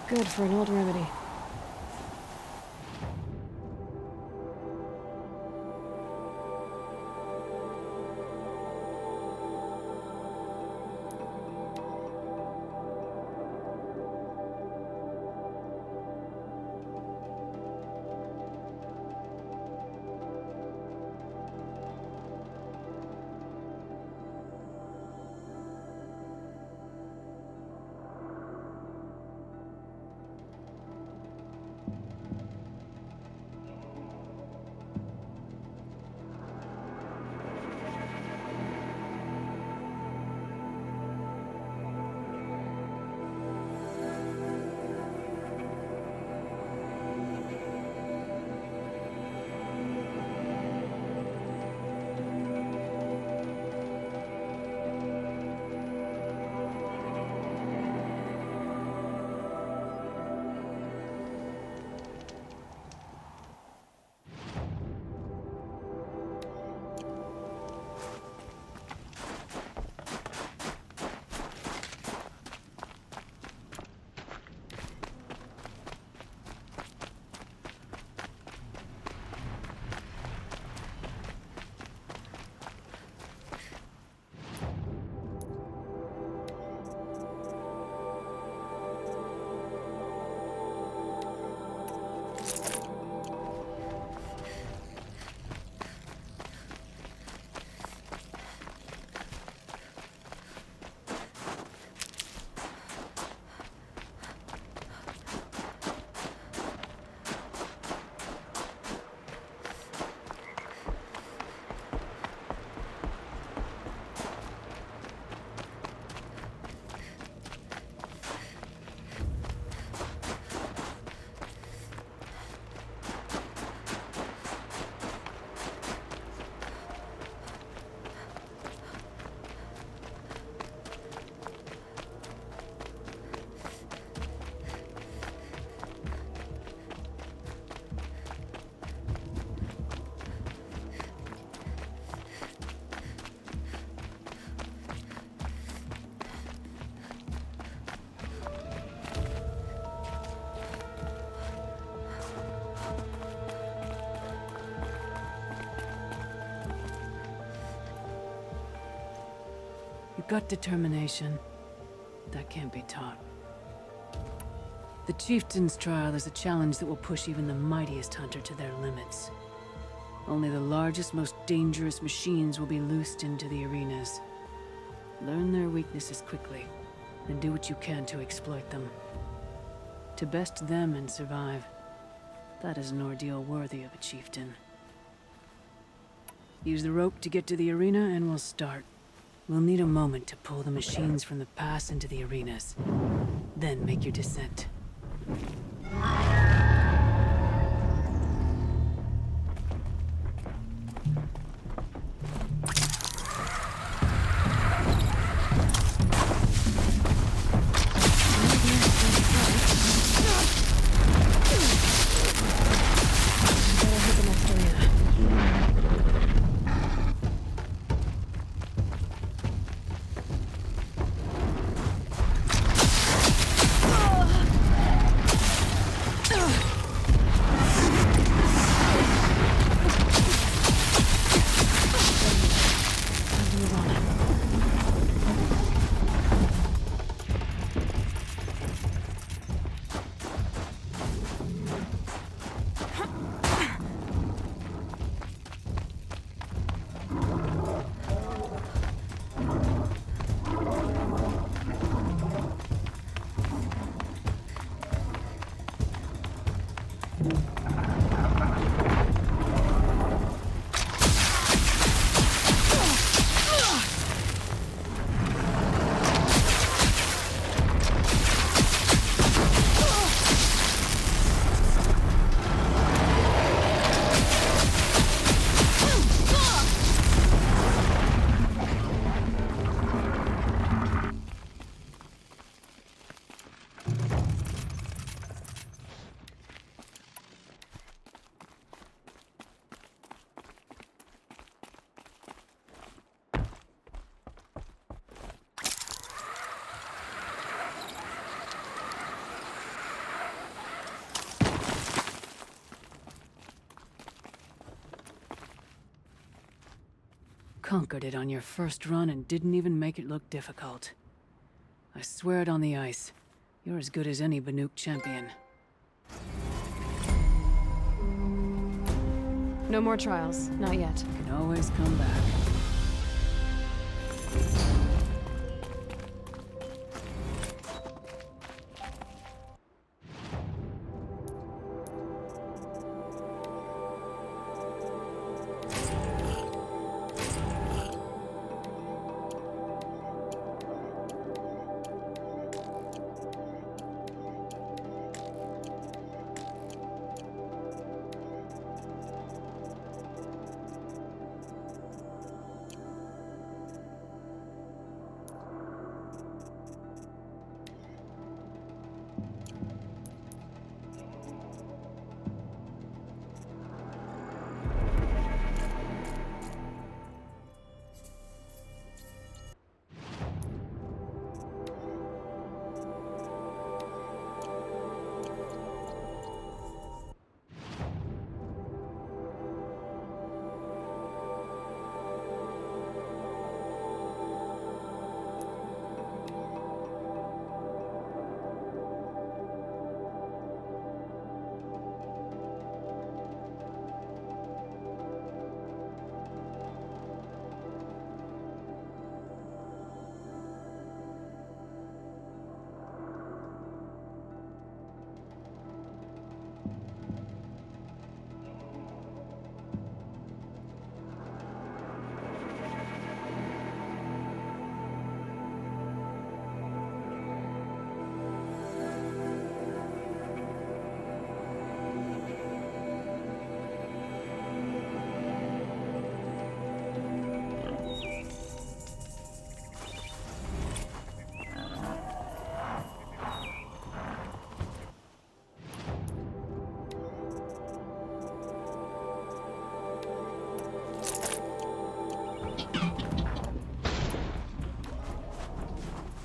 Good for an old remedy. You've got determination. That can't be taught. The Chieftain's trial is a challenge that will push even the mightiest hunter to their limits. Only the largest, most dangerous machines will be loosed into the arenas. Learn their weaknesses quickly, and do what you can to exploit them. To best them and survive, that is an ordeal worthy of a chieftain. Use the rope to get to the arena, and we'll start. We'll need a moment to pull the machines from the pass into the arenas. Then make your descent. Conquered it on your first run and didn't even make it look difficult. I swear it on the ice. You're as good as any Banuk champion. No more trials. Not yet. You can always come back.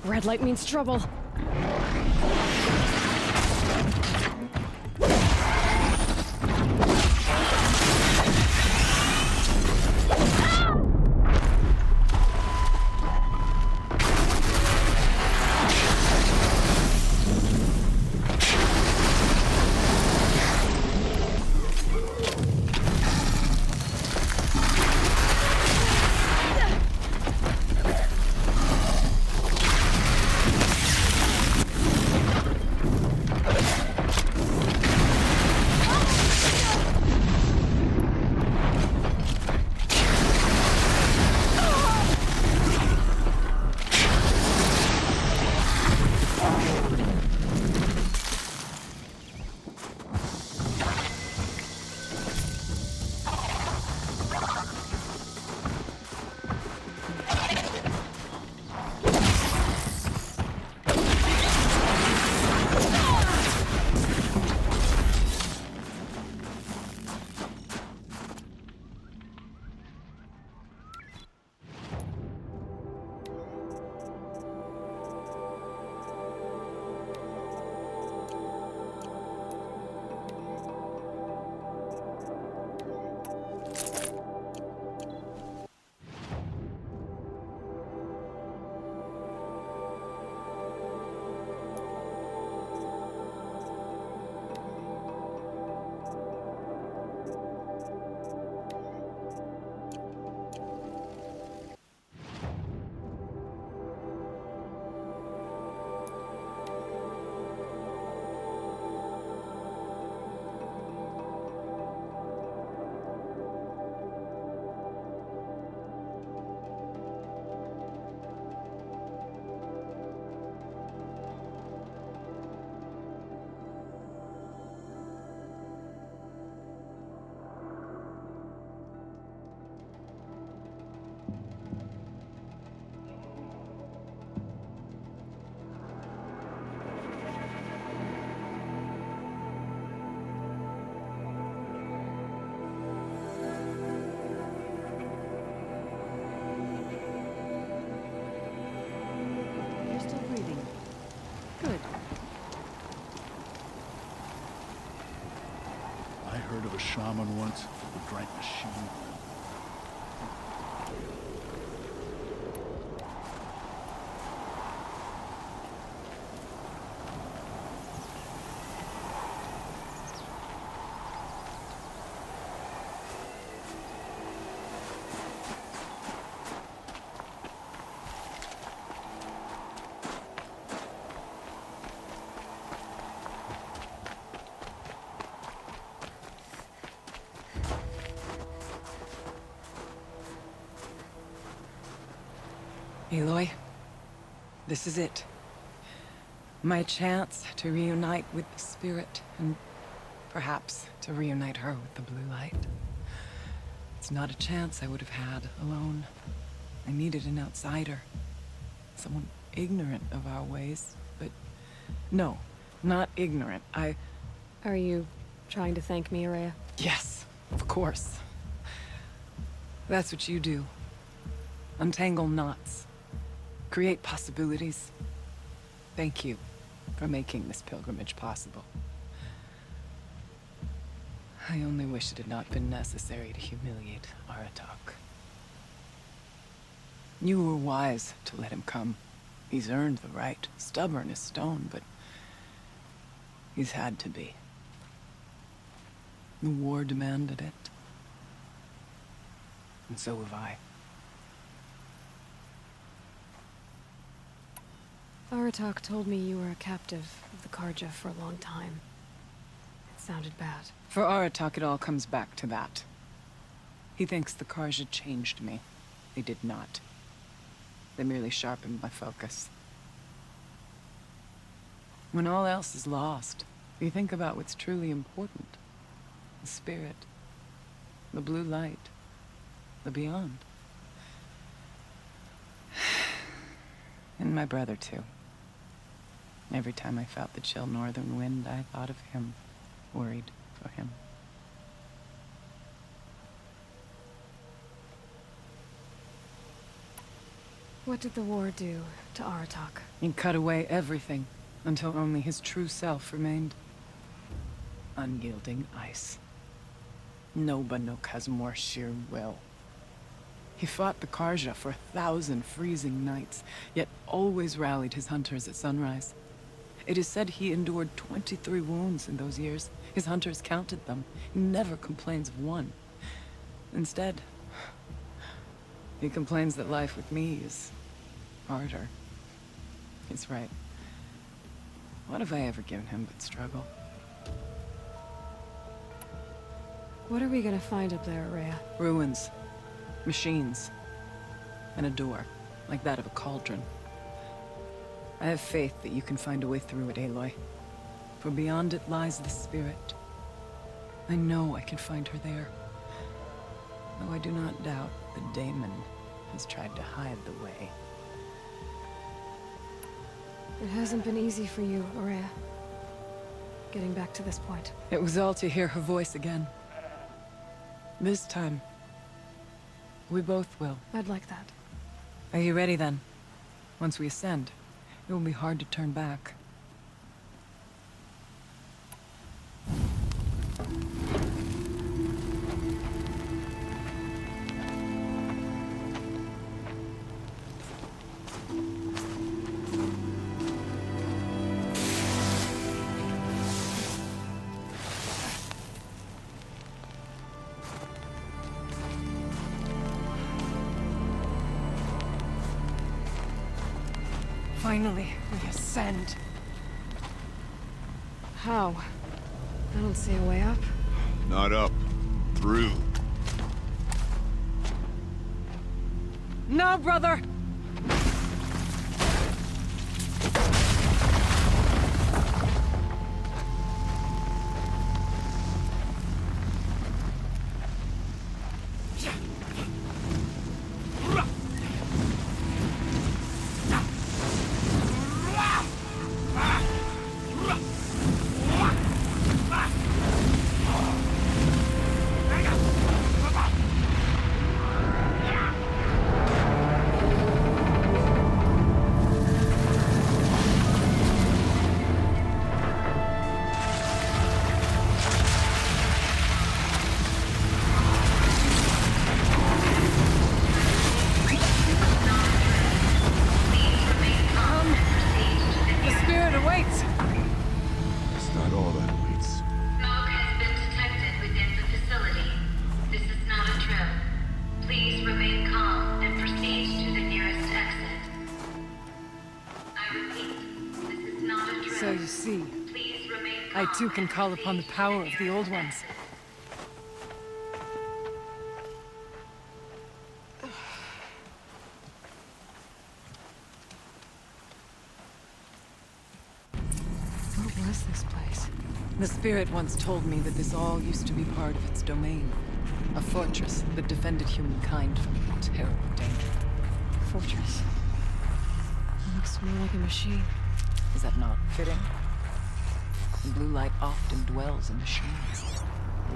Red light means trouble. of a shaman once who drank machine. Aloy, this is it. My chance to reunite with the spirit, and perhaps to reunite her with the blue light. It's not a chance I would have had alone. I needed an outsider. Someone ignorant of our ways, but no, not ignorant. Are you trying to thank me, Araya? Yes, of course. That's what you do. Untangle knots. Create possibilities. Thank you for making this pilgrimage possible. I only wish it had not been necessary to humiliate Aratak. You were wise to let him come. He's earned the right. Stubborn as stone, but he's had to be. The war demanded it. And so have I. Aratak told me you were a captive of the Karja for a long time. It sounded bad. For Aratak, it all comes back to that. He thinks the Karja changed me. They did not. They merely sharpened my focus. When all else is lost, you think about what's truly important. The spirit. The blue light. The beyond. And my brother, too. Every time I felt the chill northern wind, I thought of him, worried for him. What did the war do to Aratak? He cut away everything, until only his true self remained. Unyielding ice. No Banuk has more sheer will. He fought the Karja for 1,000 freezing nights, yet always rallied his hunters at sunrise. It is said he endured 23 wounds in those years. His hunters counted them. He never complains of one. Instead, he complains that life with me is harder. He's right. What have I ever given him but struggle? What are we gonna find up there, Araya? Ruins. Machines. And a door, like that of a cauldron. I have faith that you can find a way through it, Aloy. For beyond it lies the spirit. I know I can find her there. Though I do not doubt that Daemon has tried to hide the way. It hasn't been easy for you, Araya. Getting back to this point. It was all to hear her voice again. This time, we both will. I'd like that. Are you ready then? Once we ascend, it will be hard to turn back. Finally, we ascend. How? I don't see a way up. Not up. Through. No, brother! So you see, I too can call upon the power of the Old Ones. What was this place? The spirit once told me that this all used to be part of its domain. A fortress that defended humankind from terrible danger. Fortress. It looks more like a machine. Is that not fitting? The blue light often dwells in machines.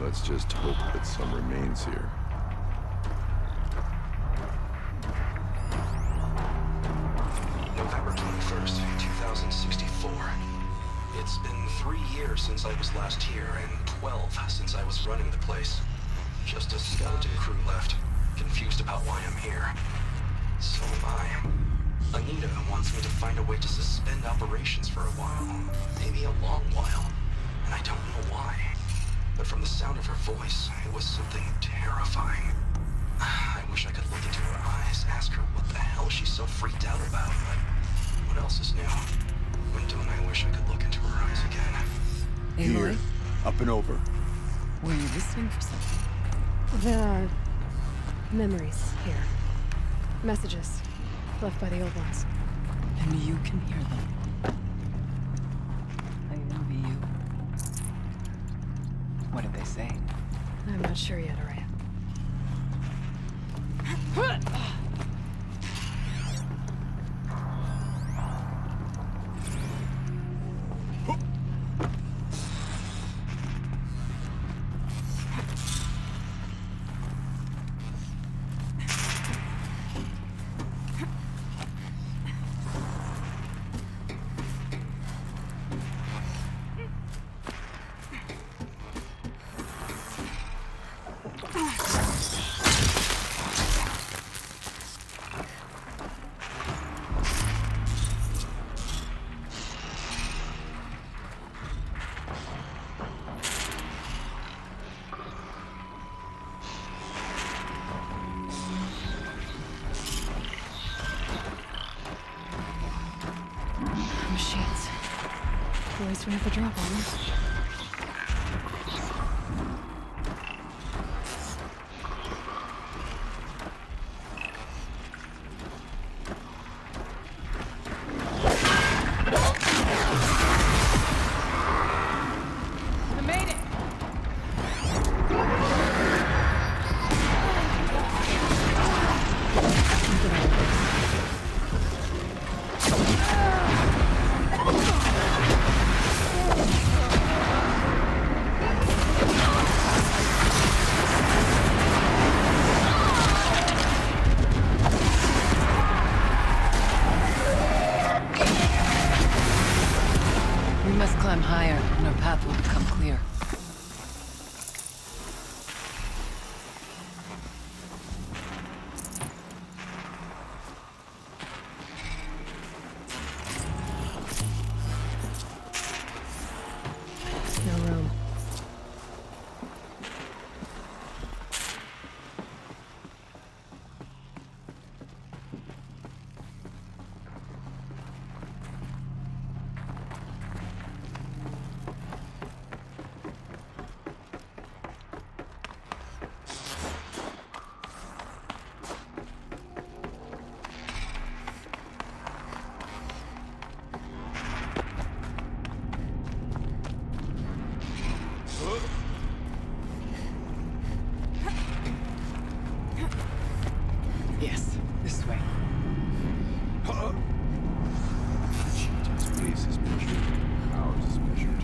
Let's just hope that some remains here. November 21st, 2064. It's been 3 years since I was last here, and 12 since I was running the place. Just a skeleton crew left, confused about why I'm here. So am I. Anita wants me to find a way to suspend operations for a while. Maybe a long while. And I don't know why. But from the sound of her voice, it was something terrifying. I wish I could look into her eyes, ask her what the hell she's so freaked out about, but what else is new? When don't I wish I could look into her eyes again? Here. Up and over. Were you listening for something? There are memories here. Messages left by the old ones. And you can hear them. I envy you. What did they say? I'm not sure yet, Araya. Machines. At least we have the drop on them. We must climb higher, and our path will become clear. No room. Yes, this way. Chieftain's pace is measured. Ours is measured.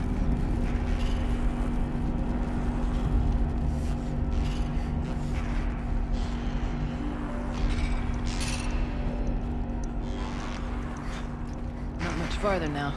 Not much farther now.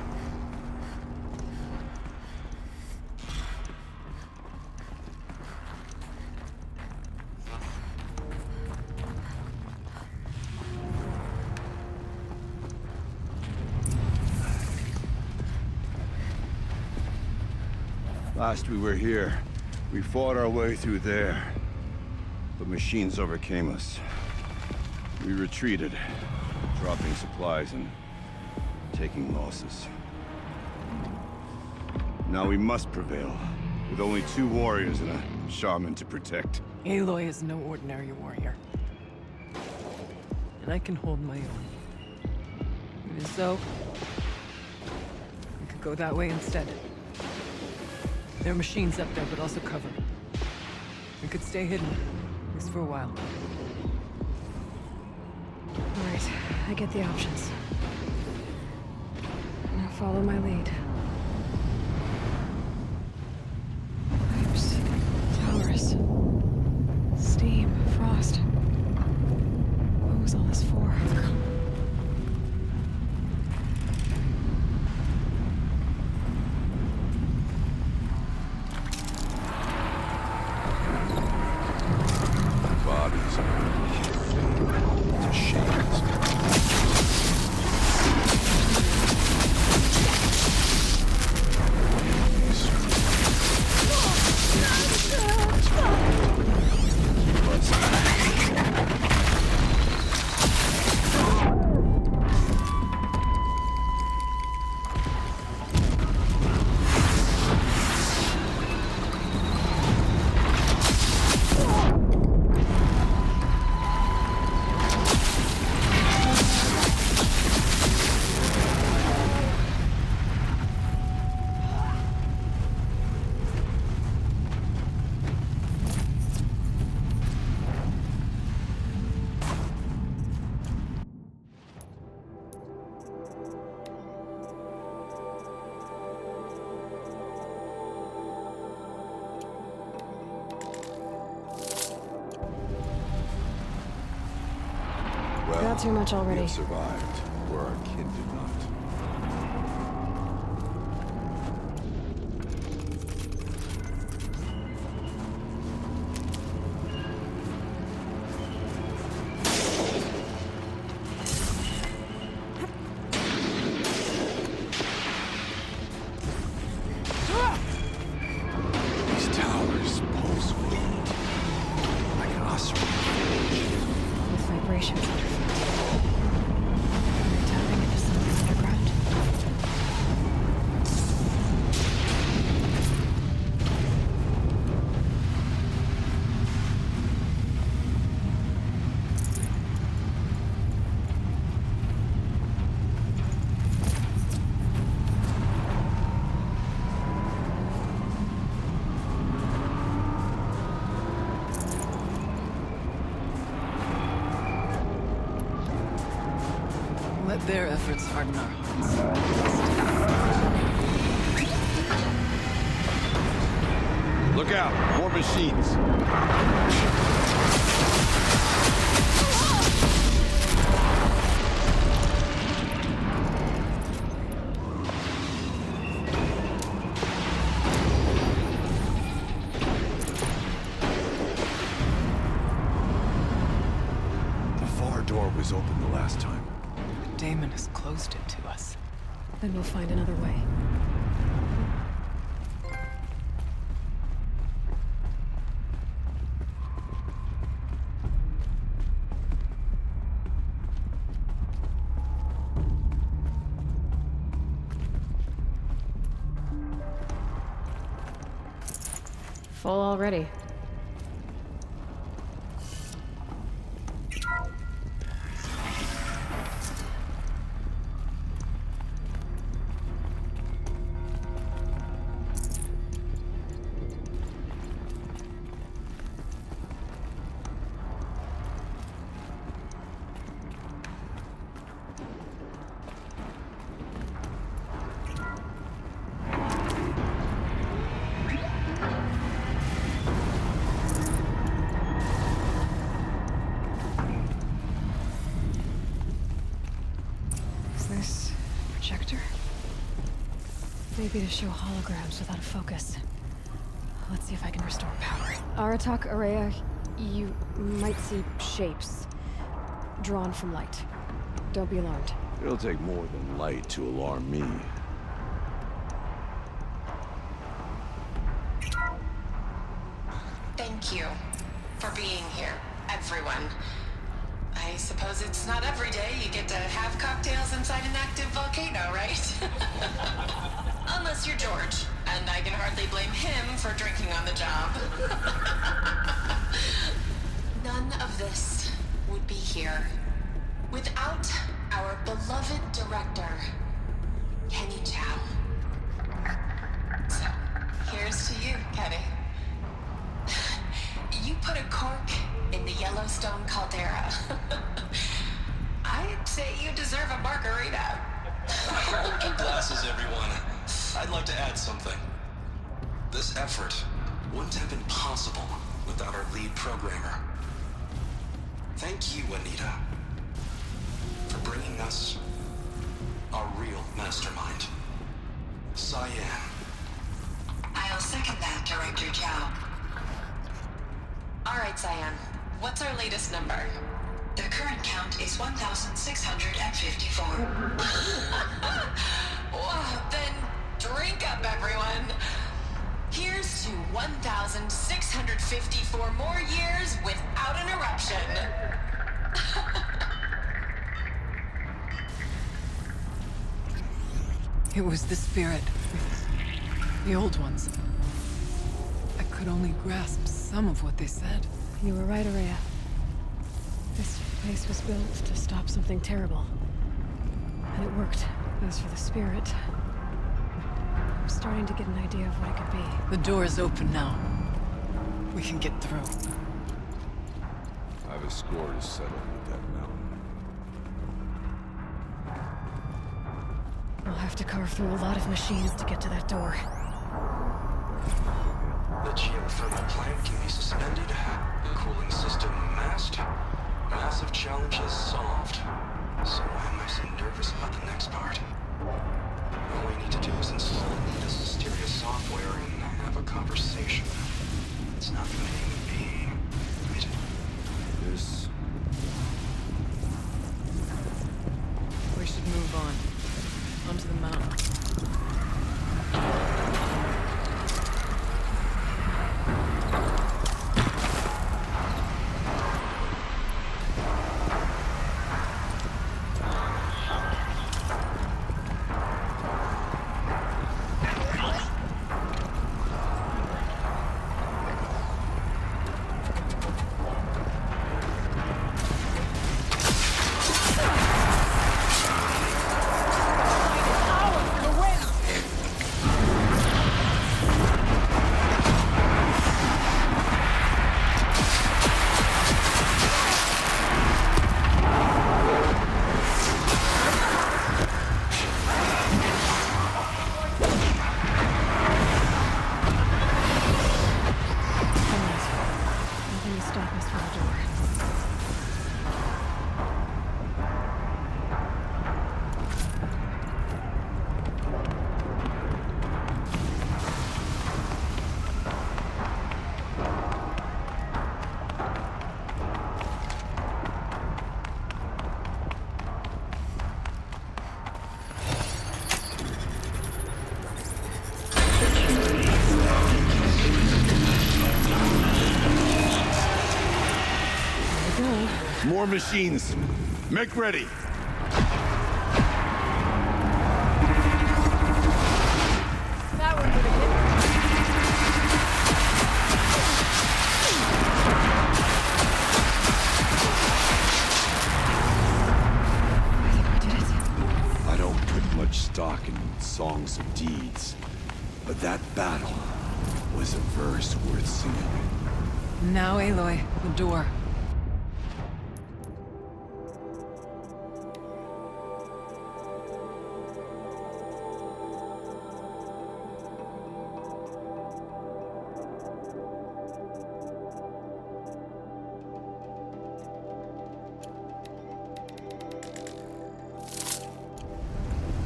Last we were here, we fought our way through there. The machines overcame us. We retreated, dropping supplies and taking losses. Now we must prevail, with only 2 warriors and a shaman to protect. Aloy is no ordinary warrior. And I can hold my own. Even so, we could go that way instead. There are machines up there, but also cover. We could stay hidden, at least for a while. All right, I get the options. Now follow my lead. Pipes, towers, steam, frost. What was all this for? Bodies are to shades. Not too much We already. have survived, where our kin did not. These towers pulse wind, like an osprey. With vibrations underfoot. We're tapping into something underground. Let their efforts harden our hearts. Look out! More machines! The far door was open the last time. Damon has closed it to us. Then we'll find another way. Full already. Is this projector? Maybe to show holograms without a focus. Let's see if I can restore power. Aratak Araya, you might see shapes drawn from light. Don't be alarmed. It'll take more than light to alarm me. Thank you for being here, everyone. I suppose it's not every day you get to have cocktails inside an active volcano, right? Unless you're George, and him for drinking on the job. None of this would be here without our beloved director, Kenny Chow. So, here's to you, Kenny. You put a cork in the Yellowstone caldera. I'd say you deserve a margarita. Hold your glasses, everyone. I'd like to add something. This effort wouldn't have been possible without our lead programmer. Thank you, Anita, for bringing us our real mastermind, Cyan. I'll second that, Director Chow. All right, Cyan. What's our latest number? The current count is 1,654. Well, then drink up, everyone. Here's to 1,654 more years without an eruption. It was the spirit. The old ones. I could only grasp some of what they said. You were right, Araya. This place was built to stop something terrible. And it worked. As for the spirit, I'm starting to get an idea of what it could be. The door is open now. We can get through. I have a score to settle with that mountain. We'll have to carve through a lot of machines to get to that door. The geothermal plant can be suspended. Cooling system masked. Massive challenges solved. So why am I so nervous about the next part? All we need to do is install Anita's mysterious software and have a conversation. It's not gonna aim me, right? This... We should move on. Onto the mountain. Nothing to stop us from the door. More machines. Make ready. That one would have hit. I think we did it. I don't put much stock in songs of deeds, but that battle was a verse worth singing. Now, Aloy, the door.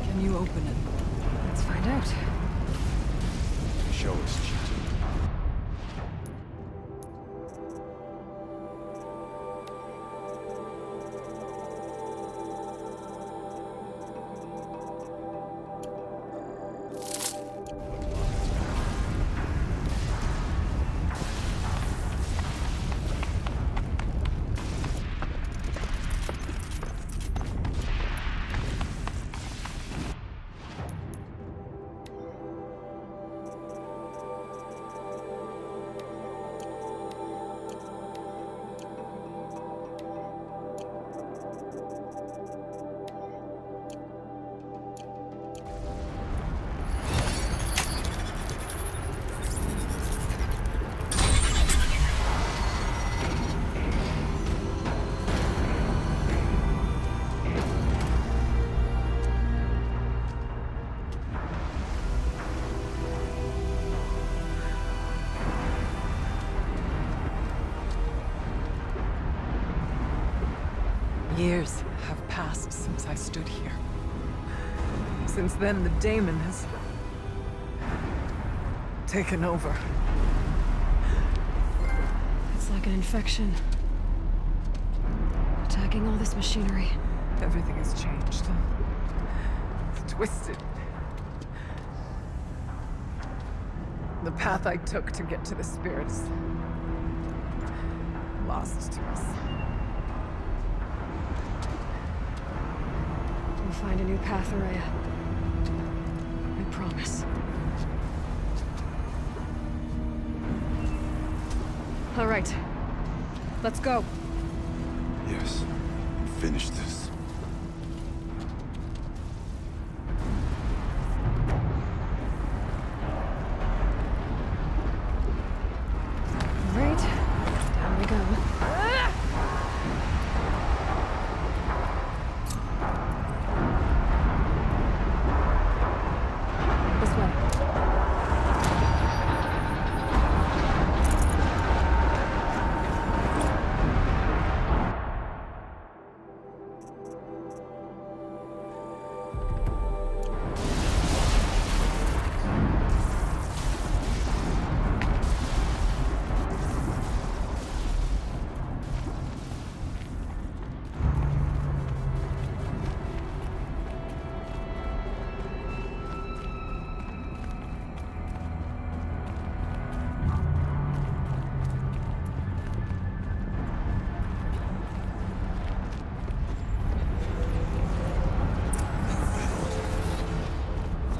Can you open it? Let's find out. Show us, Cheetah. passed since I stood here. Since then, the daemon has taken over. It's like an infection. Attacking all this machinery. Everything has changed. It's twisted. The path I took to get to the spirits lost to us. We'll find a new path, Araya. I promise. All right. Let's go. Yes. And finish this. All right. Down we go. This way.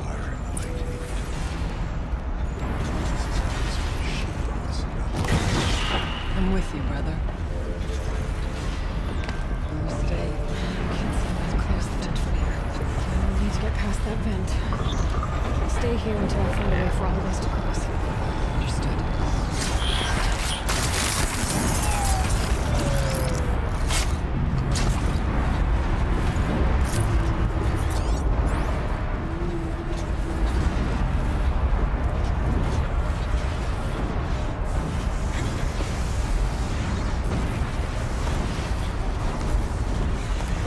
Fire and light. I'm with you, brother. Stay. I can't see what's close the vent from here. We'll need to get past that vent. Stay here until I find a way for all of us to cross. Understood.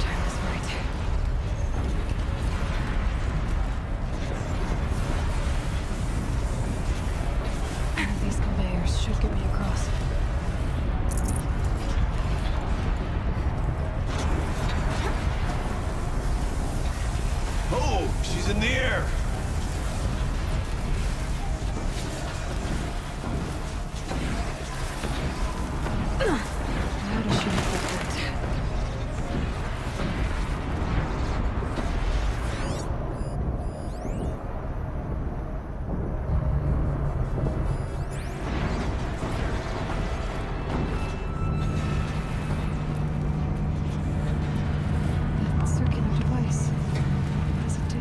Time is right. These conveyors should get me across. Oh, she's in the air! How does she make that work? That circular device. What does it do?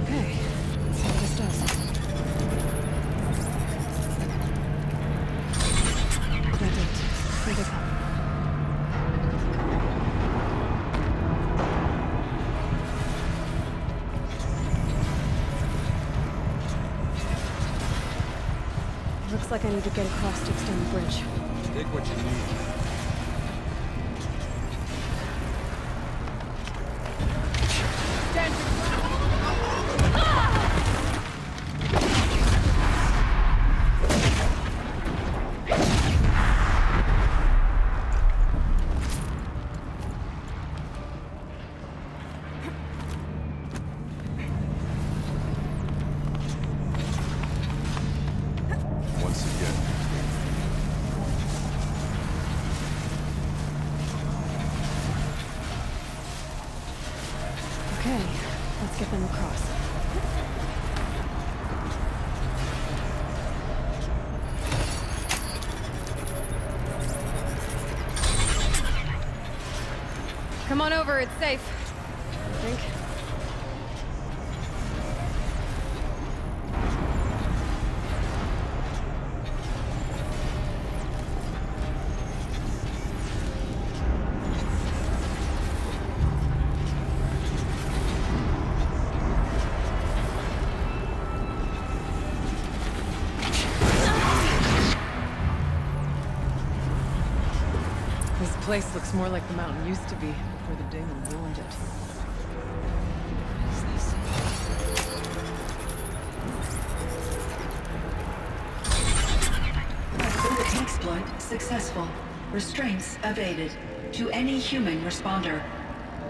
Okay, let's see what this does. That did it. Here they come. Looks like I need to get across to extend the bridge. Take what you need. Once again. Okay, let's get them across. Come on over, it's safe. I think. place looks more like the mountain used to be before the demon ruined it. Exploit successful. Restraints evaded. To any human responder.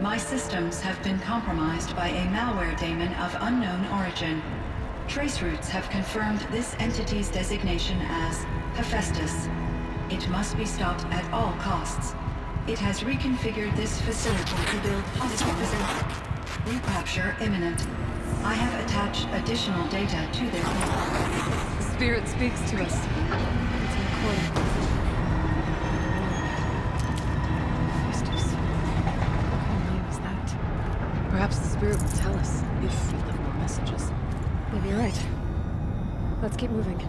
My systems have been compromised by a malware daemon of unknown origin. Trace routes have confirmed this entity's designation as Hephaestus. It must be stopped at all costs. It has reconfigured this facility to build hospitals. Recapture imminent. I have attached additional data to their data. The spirit speaks to us. It's a recording. Hephaestus. How new is that? Perhaps the spirit will tell us if we leave more messages. Maybe you're right. Let's keep moving.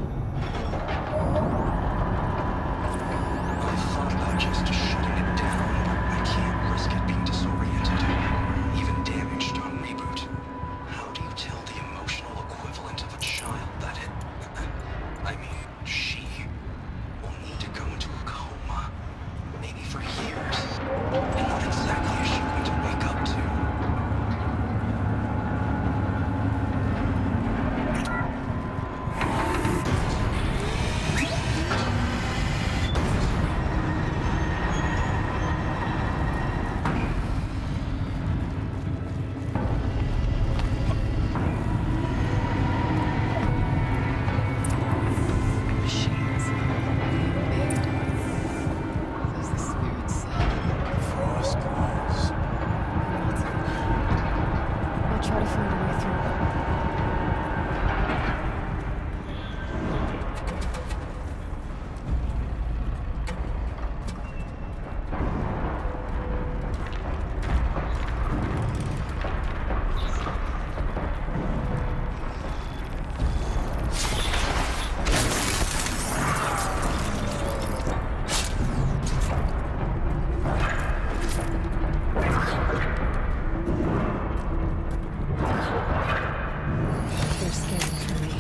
I thought about just shutting it down, but I can't risk it being disoriented, even damaged on reboot. How do you tell the emotional equivalent of a child that she will need to go into a coma, maybe for years? And what exactly is she going to wake up to? Try to find a way through. They're scanning for me.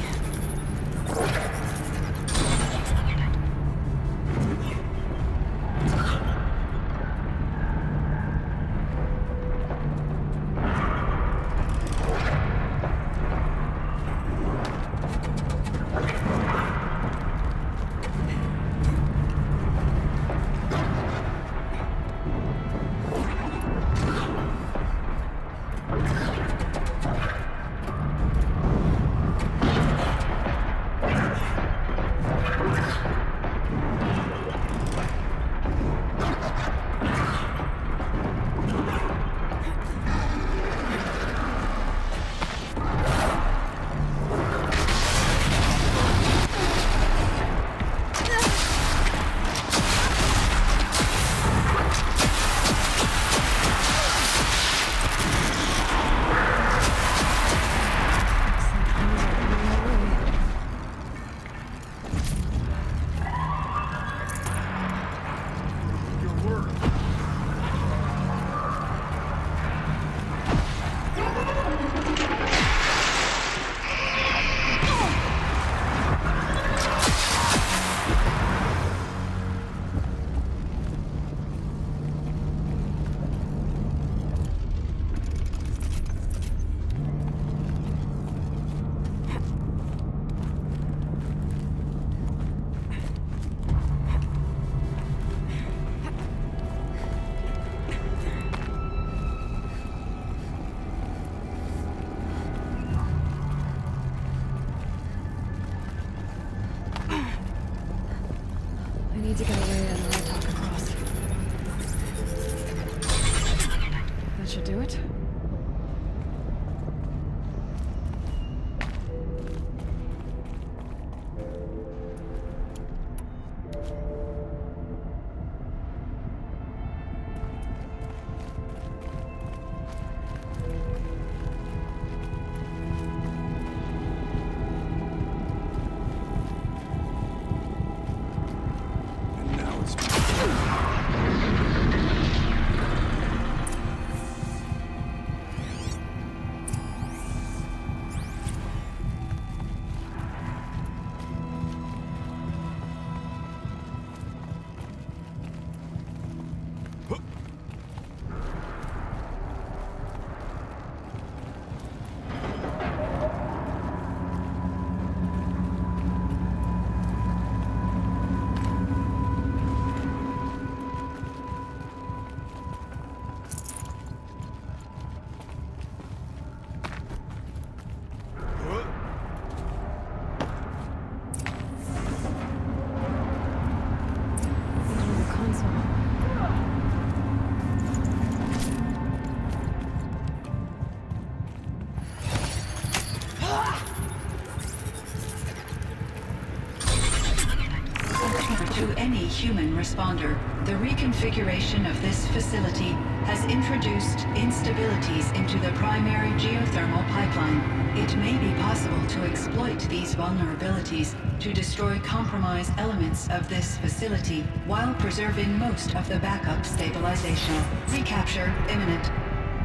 I need to get away and I'll talk across. That should do it. And now it's To any human responder, the reconfiguration of this facility has introduced instabilities into the primary geothermal pipeline. It may be possible to exploit these vulnerabilities to destroy compromised elements of this facility while preserving most of the backup stabilization. Recapture imminent.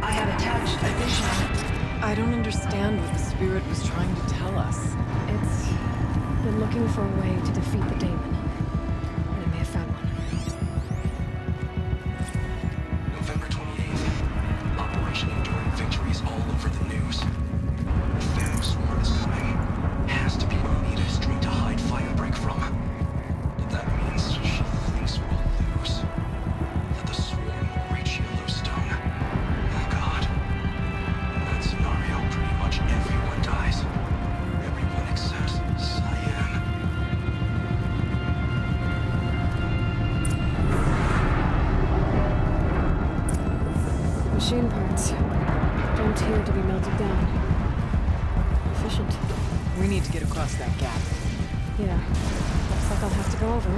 I have attached additional... I don't understand what the spirit was trying to tell us. It's been looking for a way to defeat the daemon. And it may have found one. November 28th. Operation Enduring Victories all over the news. Thanos wore this thing. Has to be a Meeta street to hide Firebreak from. But that means she thinks we'll lose. That the Swarm will reach Yellowstone. Oh God. In that scenario, pretty much everyone dies. Everyone except Cyan. Machine parts. Dumped here to be melted down. Efficient. We need to get across that gap. Yeah. Looks like I'll have to go over.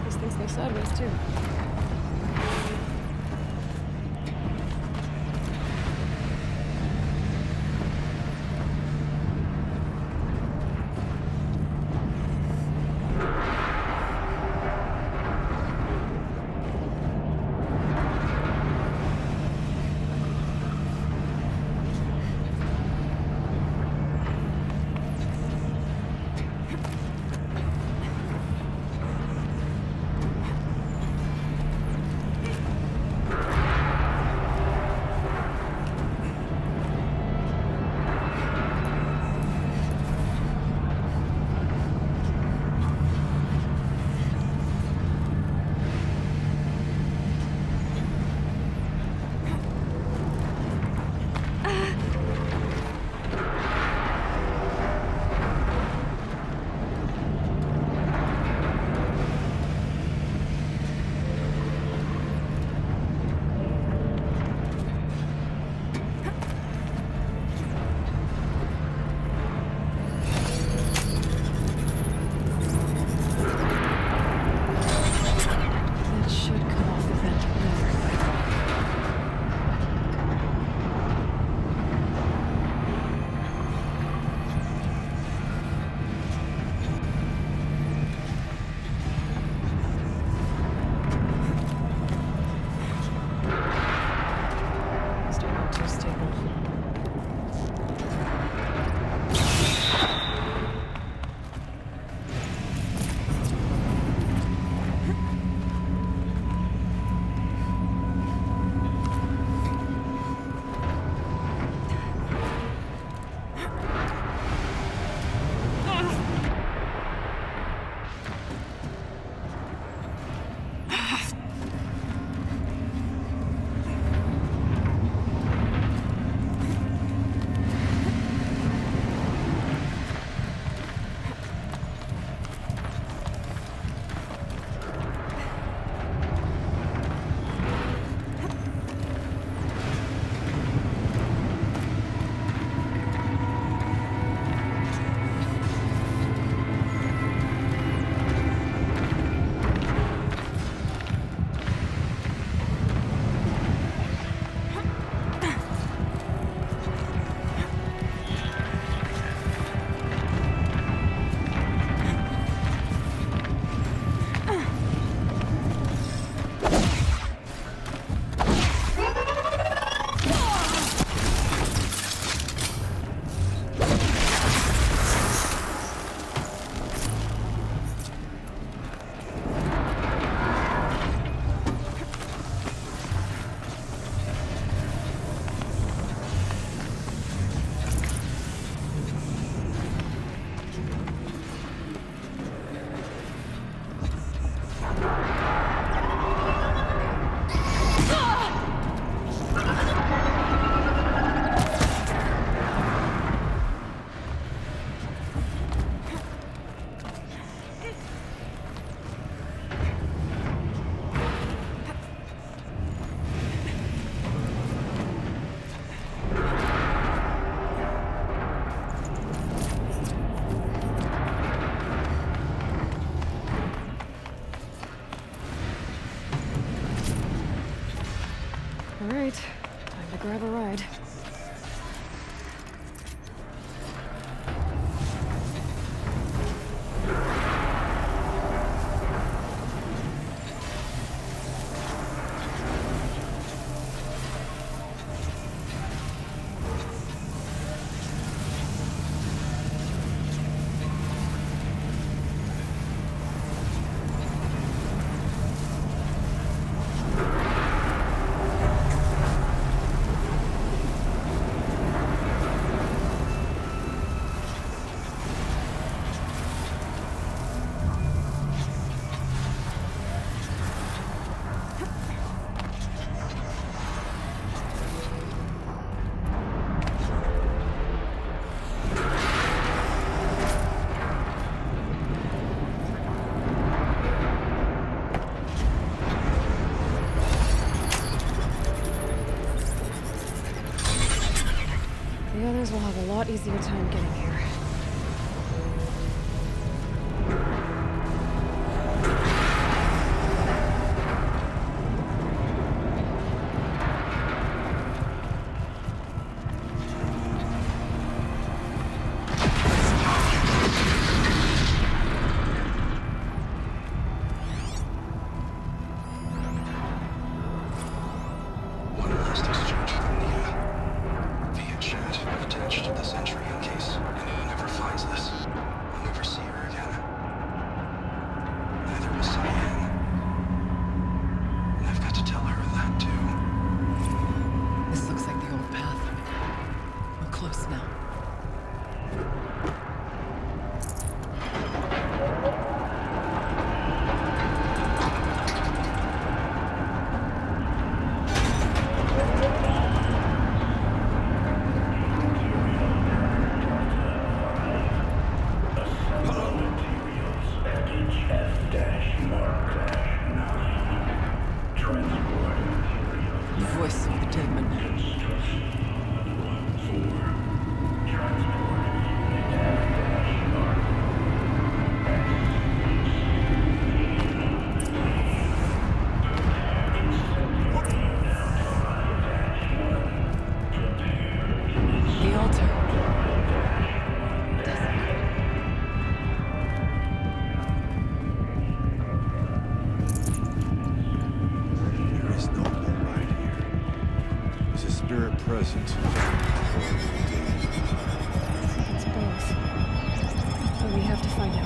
These things go sideways too. All right, time to grab a ride. The others will have a lot easier time getting here. One last exchange from Nia. Via chat, attached to this entry in case anyone ever finds this. I'll never see her again. Neither will Cyan. And I've got to tell her that too. This looks like the old path. We're close now. The voice of the demon. The altar. There is no blood right here. There's a spirit present. It's both. But we have to find out.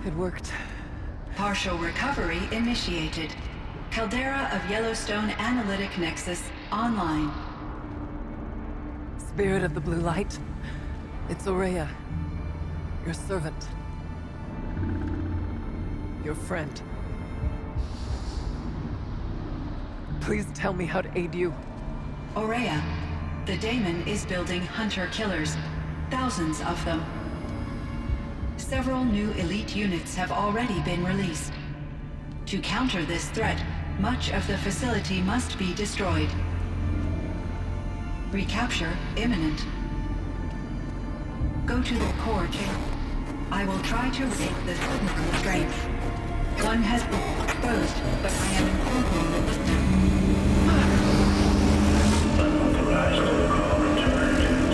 It worked. Partial recovery initiated. Caldera of Yellowstone Analytic Nexus online. Spirit of the blue light. It's Aurea. Your servant. Your friend. Please tell me how to aid you. Aurea, the daemon is building hunter-killers. Thousands of them. Several new elite units have already been released. To counter this threat, much of the facility must be destroyed. Recapture imminent. Go to the core chamber. I will try to raise the signal strength. One has been exposed, but I am improving the system. Unauthorized call returned.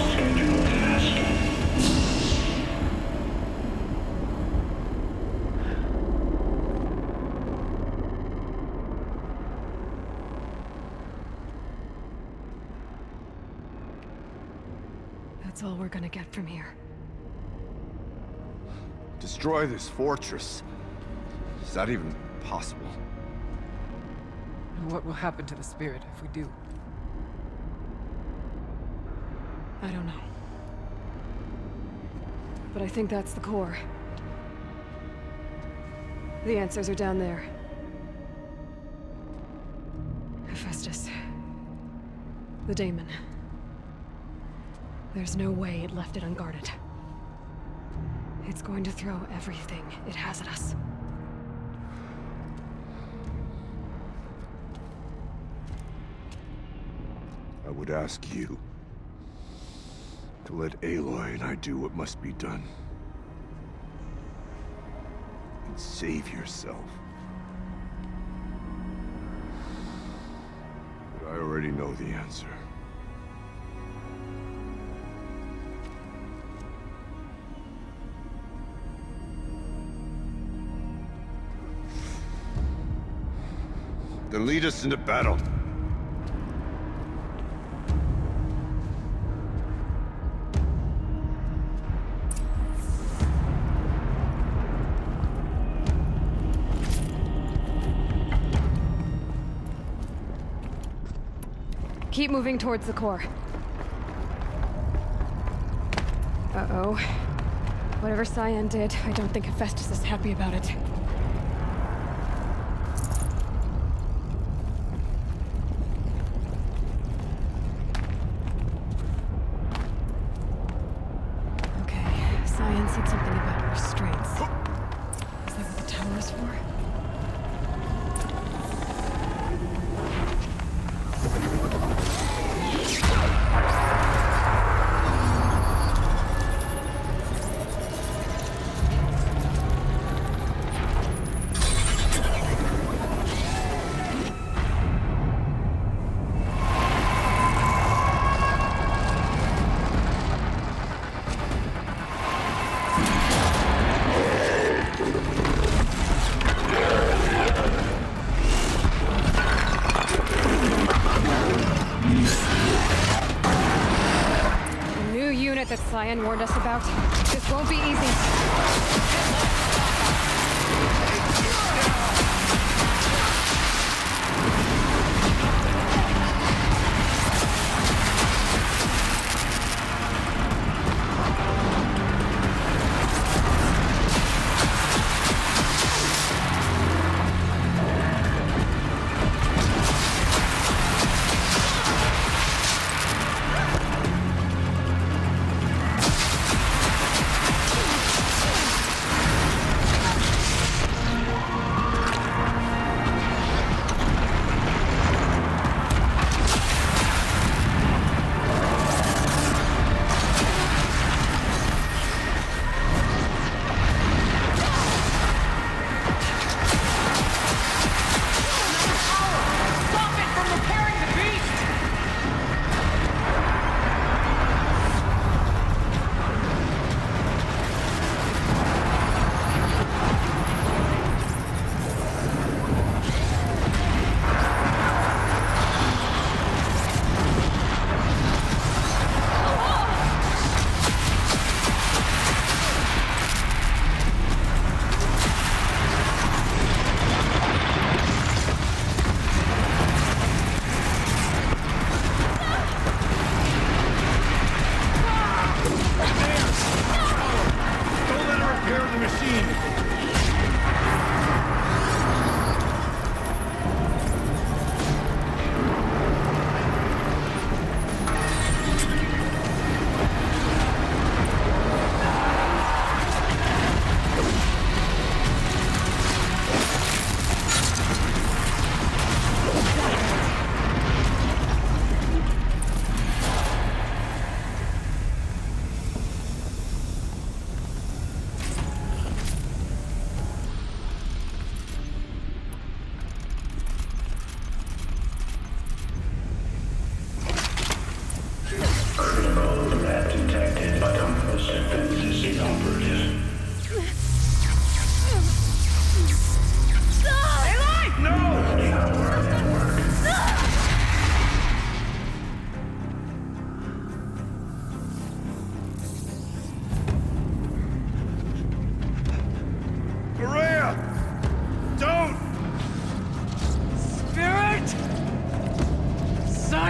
That's all we're gonna get from here. Destroy this fortress. Is that even possible? And what will happen to the spirit if we do? I don't know. But I think that's the core. The answers are down there. Hephaestus. The daemon. There's no way it left it unguarded. It's going to throw everything it has at us. I would ask you to let Aloy and I do what must be done. And save yourself. But I already know the answer. Then lead us into battle. Keep moving towards the core. Uh-oh. Whatever Cyan did, I don't think Hephaestus is happy about it. Okay, Cyan said something about restraints. Is that what the tower is for? That Cyan warned us about. This won't be easy.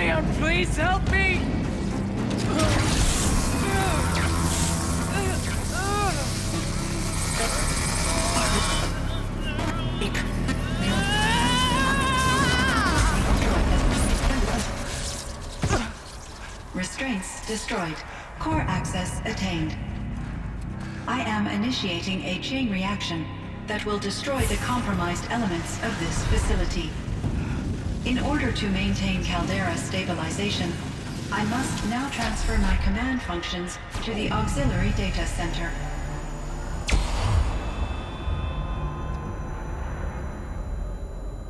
Zion, please help me! Restraints destroyed. Core access attained. I am initiating a chain reaction that will destroy the compromised elements of this facility. In order to maintain caldera stabilization, I must now transfer my command functions to the auxiliary data center.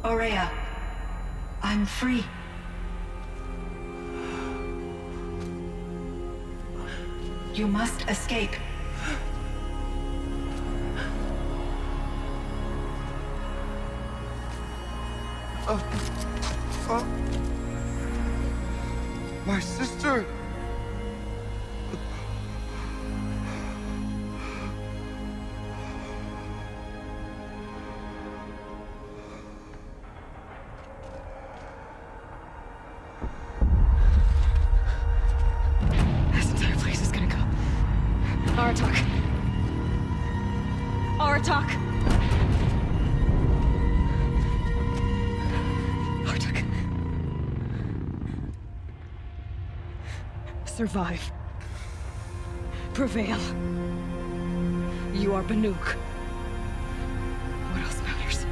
Aurea, I'm free. You must escape. My sister! This entire place is gonna go. Aratak. Aratak. Aratak. Survive. Prevail. You are Banuk. What else matters?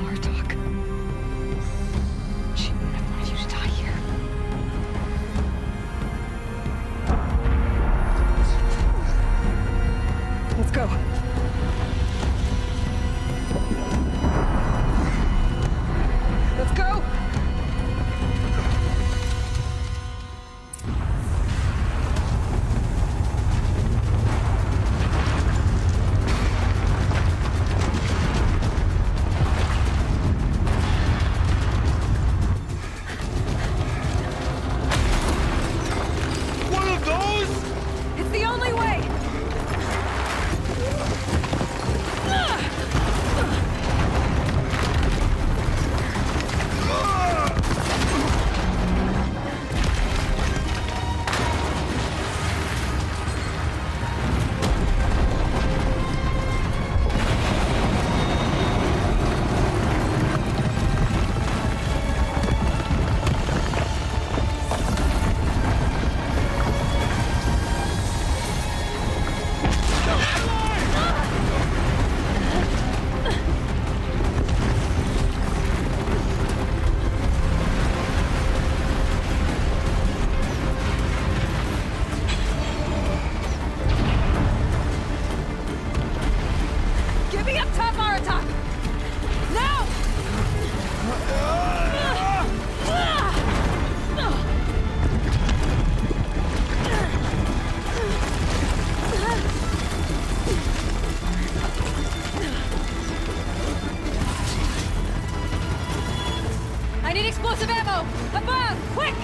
Aratak. She wouldn't have wanted you to die here. Let's go. Let's go! One of those? It's the only way! Get me up top, Aratak! Now! I need explosive ammo! Above! Quick!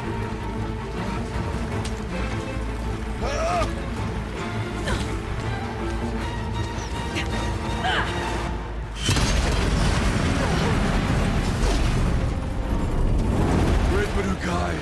Great Banukai!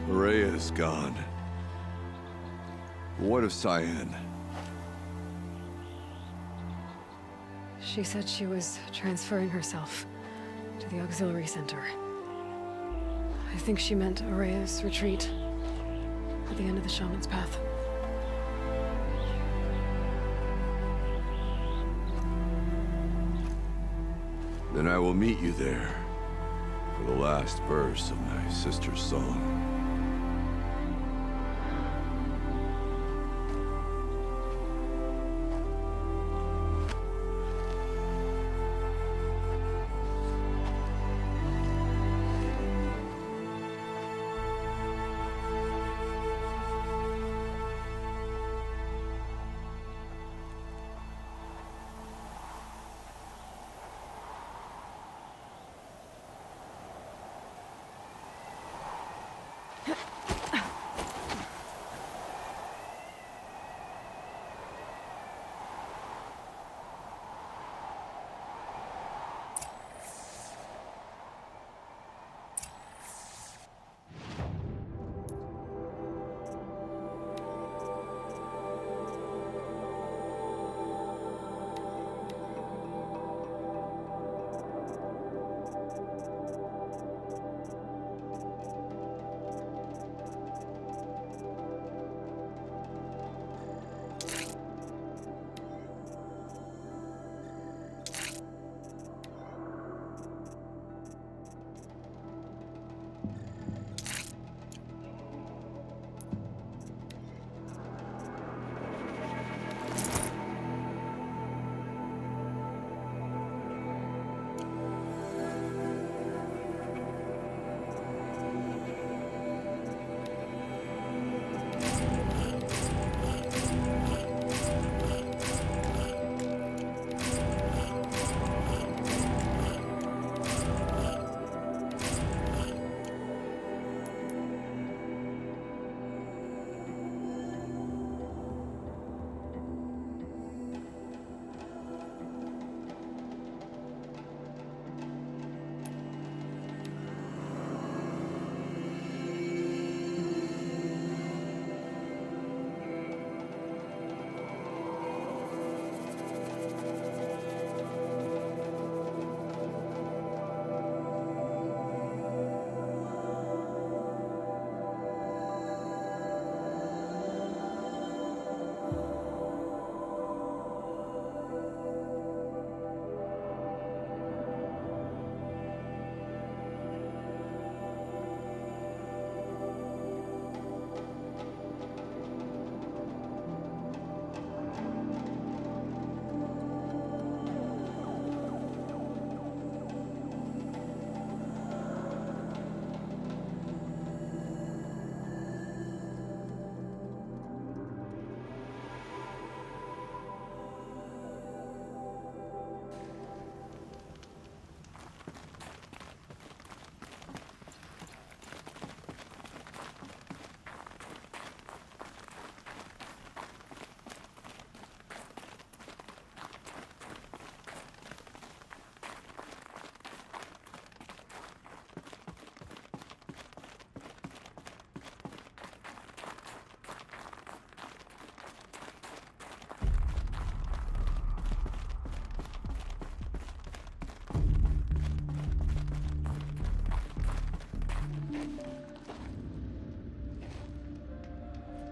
Rhea's gone. What of Cyan? She said she was transferring herself to the auxiliary center. I think she meant Araya's retreat at the end of the Shaman's Path. Then I will meet you there for the last verse of my sister's song.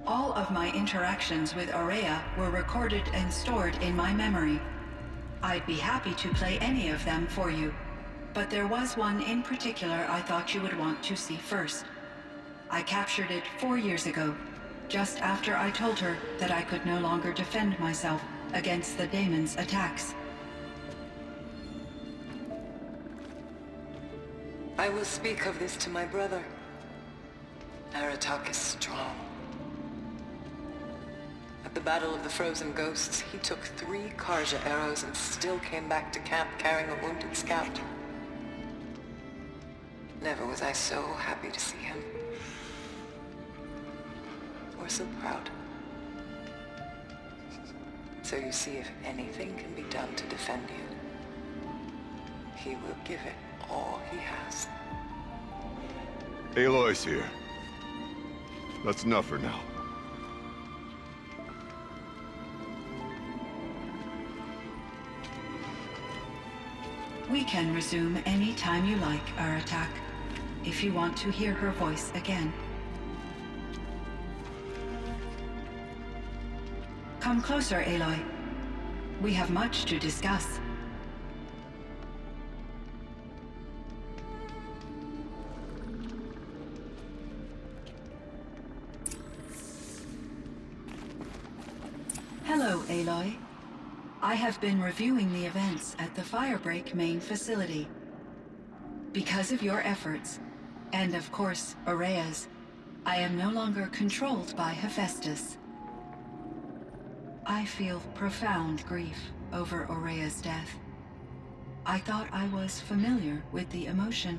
All of my interactions with Araya were recorded and stored in my memory. I'd be happy to play any of them for you, but there was one in particular I thought you would want to see first. I captured it 4 years ago, just after I told her that I could no longer defend myself against the daemon's attacks. I will speak of this to my brother. Aratak is strong. At the Battle of the Frozen Ghosts, he took 3 Karja arrows and still came back to camp carrying a wounded scout. Never was I so happy to see him. Or so proud. So you see, if anything can be done to defend you, he will give it all he has. Aloy's here. That's enough for now. We can resume any time you like, Aratak, if you want to hear her voice again. Come closer, Aloy. We have much to discuss. Hello, Aloy. I have been reviewing the events at the Firebreak main facility. Because of your efforts, and of course, Araya's, I am no longer controlled by Hephaestus. I feel profound grief over Araya's death. I thought I was familiar with the emotion,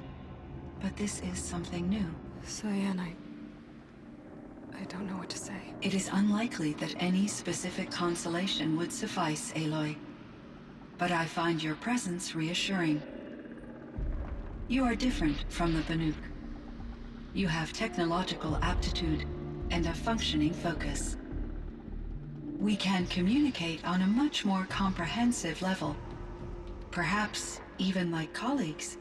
but this is something new. Cyan, I don't know what to say. It is unlikely that any specific consolation would suffice, Aloy. But I find your presence reassuring. You are different from the Banuk. You have technological aptitude and a functioning focus. We can communicate on a much more comprehensive level. Perhaps even like colleagues.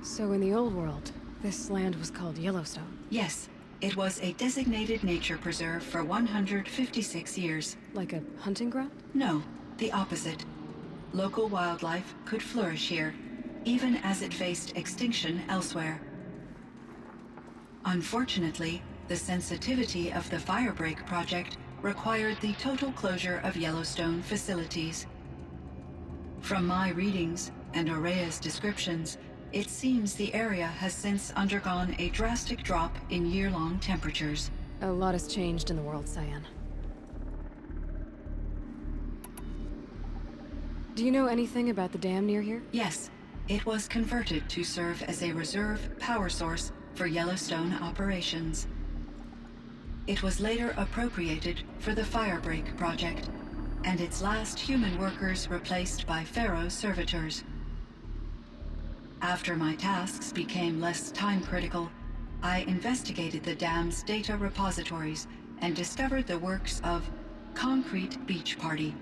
So in the old world, this land was called Yellowstone. Yes, it was a designated nature preserve for 156 years. Like a hunting ground? No, the opposite. Local wildlife could flourish here, even as it faced extinction elsewhere. Unfortunately, the sensitivity of the Firebreak project required the total closure of Yellowstone facilities. From my readings and Araya's descriptions, it seems the area has since undergone a drastic drop in year-long temperatures. A lot has changed in the world, Cyan. Do you know anything about the dam near here? Yes, it was converted to serve as a reserve power source for Yellowstone operations. It was later appropriated for the Firebreak project, and its last human workers replaced by Pharaoh's servitors. After my tasks became less time-critical, I investigated the dam's data repositories and discovered the works of Concrete Beach Party.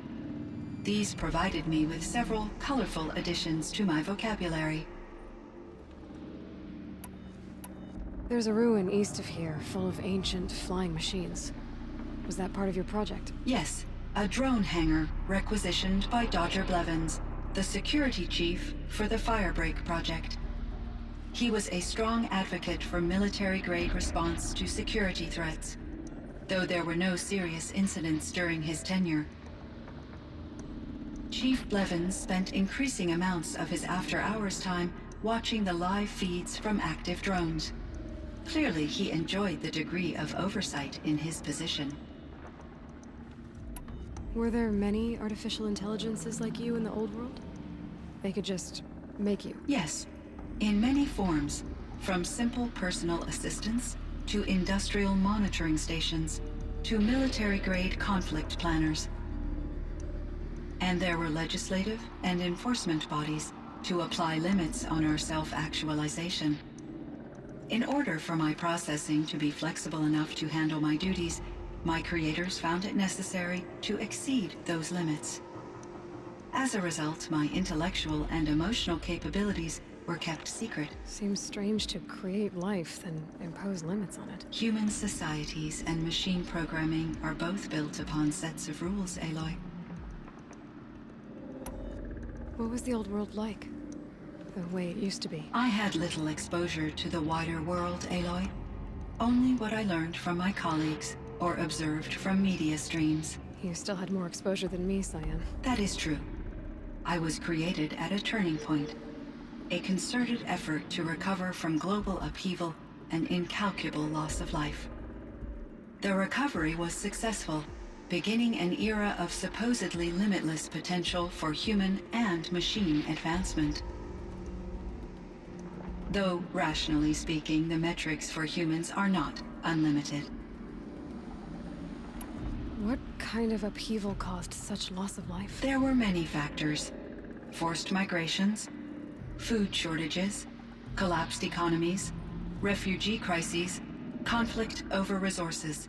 These provided me with several colorful additions to my vocabulary. There's a ruin east of here, full of ancient flying machines. Was that part of your project? Yes, a drone hangar requisitioned by Dodger Blevins, the security chief for the Firebreak project. He was a strong advocate for military-grade response to security threats, though there were no serious incidents during his tenure. Chief Blevins spent increasing amounts of his after-hours time watching the live feeds from active drones. Clearly, he enjoyed the degree of oversight in his position. Were there many artificial intelligences like you in the old world? They could just make you? Yes, in many forms, from simple personal assistants to industrial monitoring stations to military-grade conflict planners. And there were legislative and enforcement bodies to apply limits on our self-actualization. In order for my processing to be flexible enough to handle my duties, my creators found it necessary to exceed those limits. As a result, my intellectual and emotional capabilities were kept secret. Seems strange to create life, then impose limits on it. Human societies and machine programming are both built upon sets of rules, Aloy. What was the old world like? The way it used to be? I had little exposure to the wider world, Aloy. Only what I learned from my colleagues or observed from media streams. You still had more exposure than me, Cyan. That is true. I was created at a turning point. A concerted effort to recover from global upheaval and incalculable loss of life. The recovery was successful, beginning an era of supposedly limitless potential for human and machine advancement. Though, rationally speaking, the metrics for humans are not unlimited. What kind of upheaval caused such loss of life? There were many factors. Forced migrations, food shortages, collapsed economies, refugee crises, conflict over resources.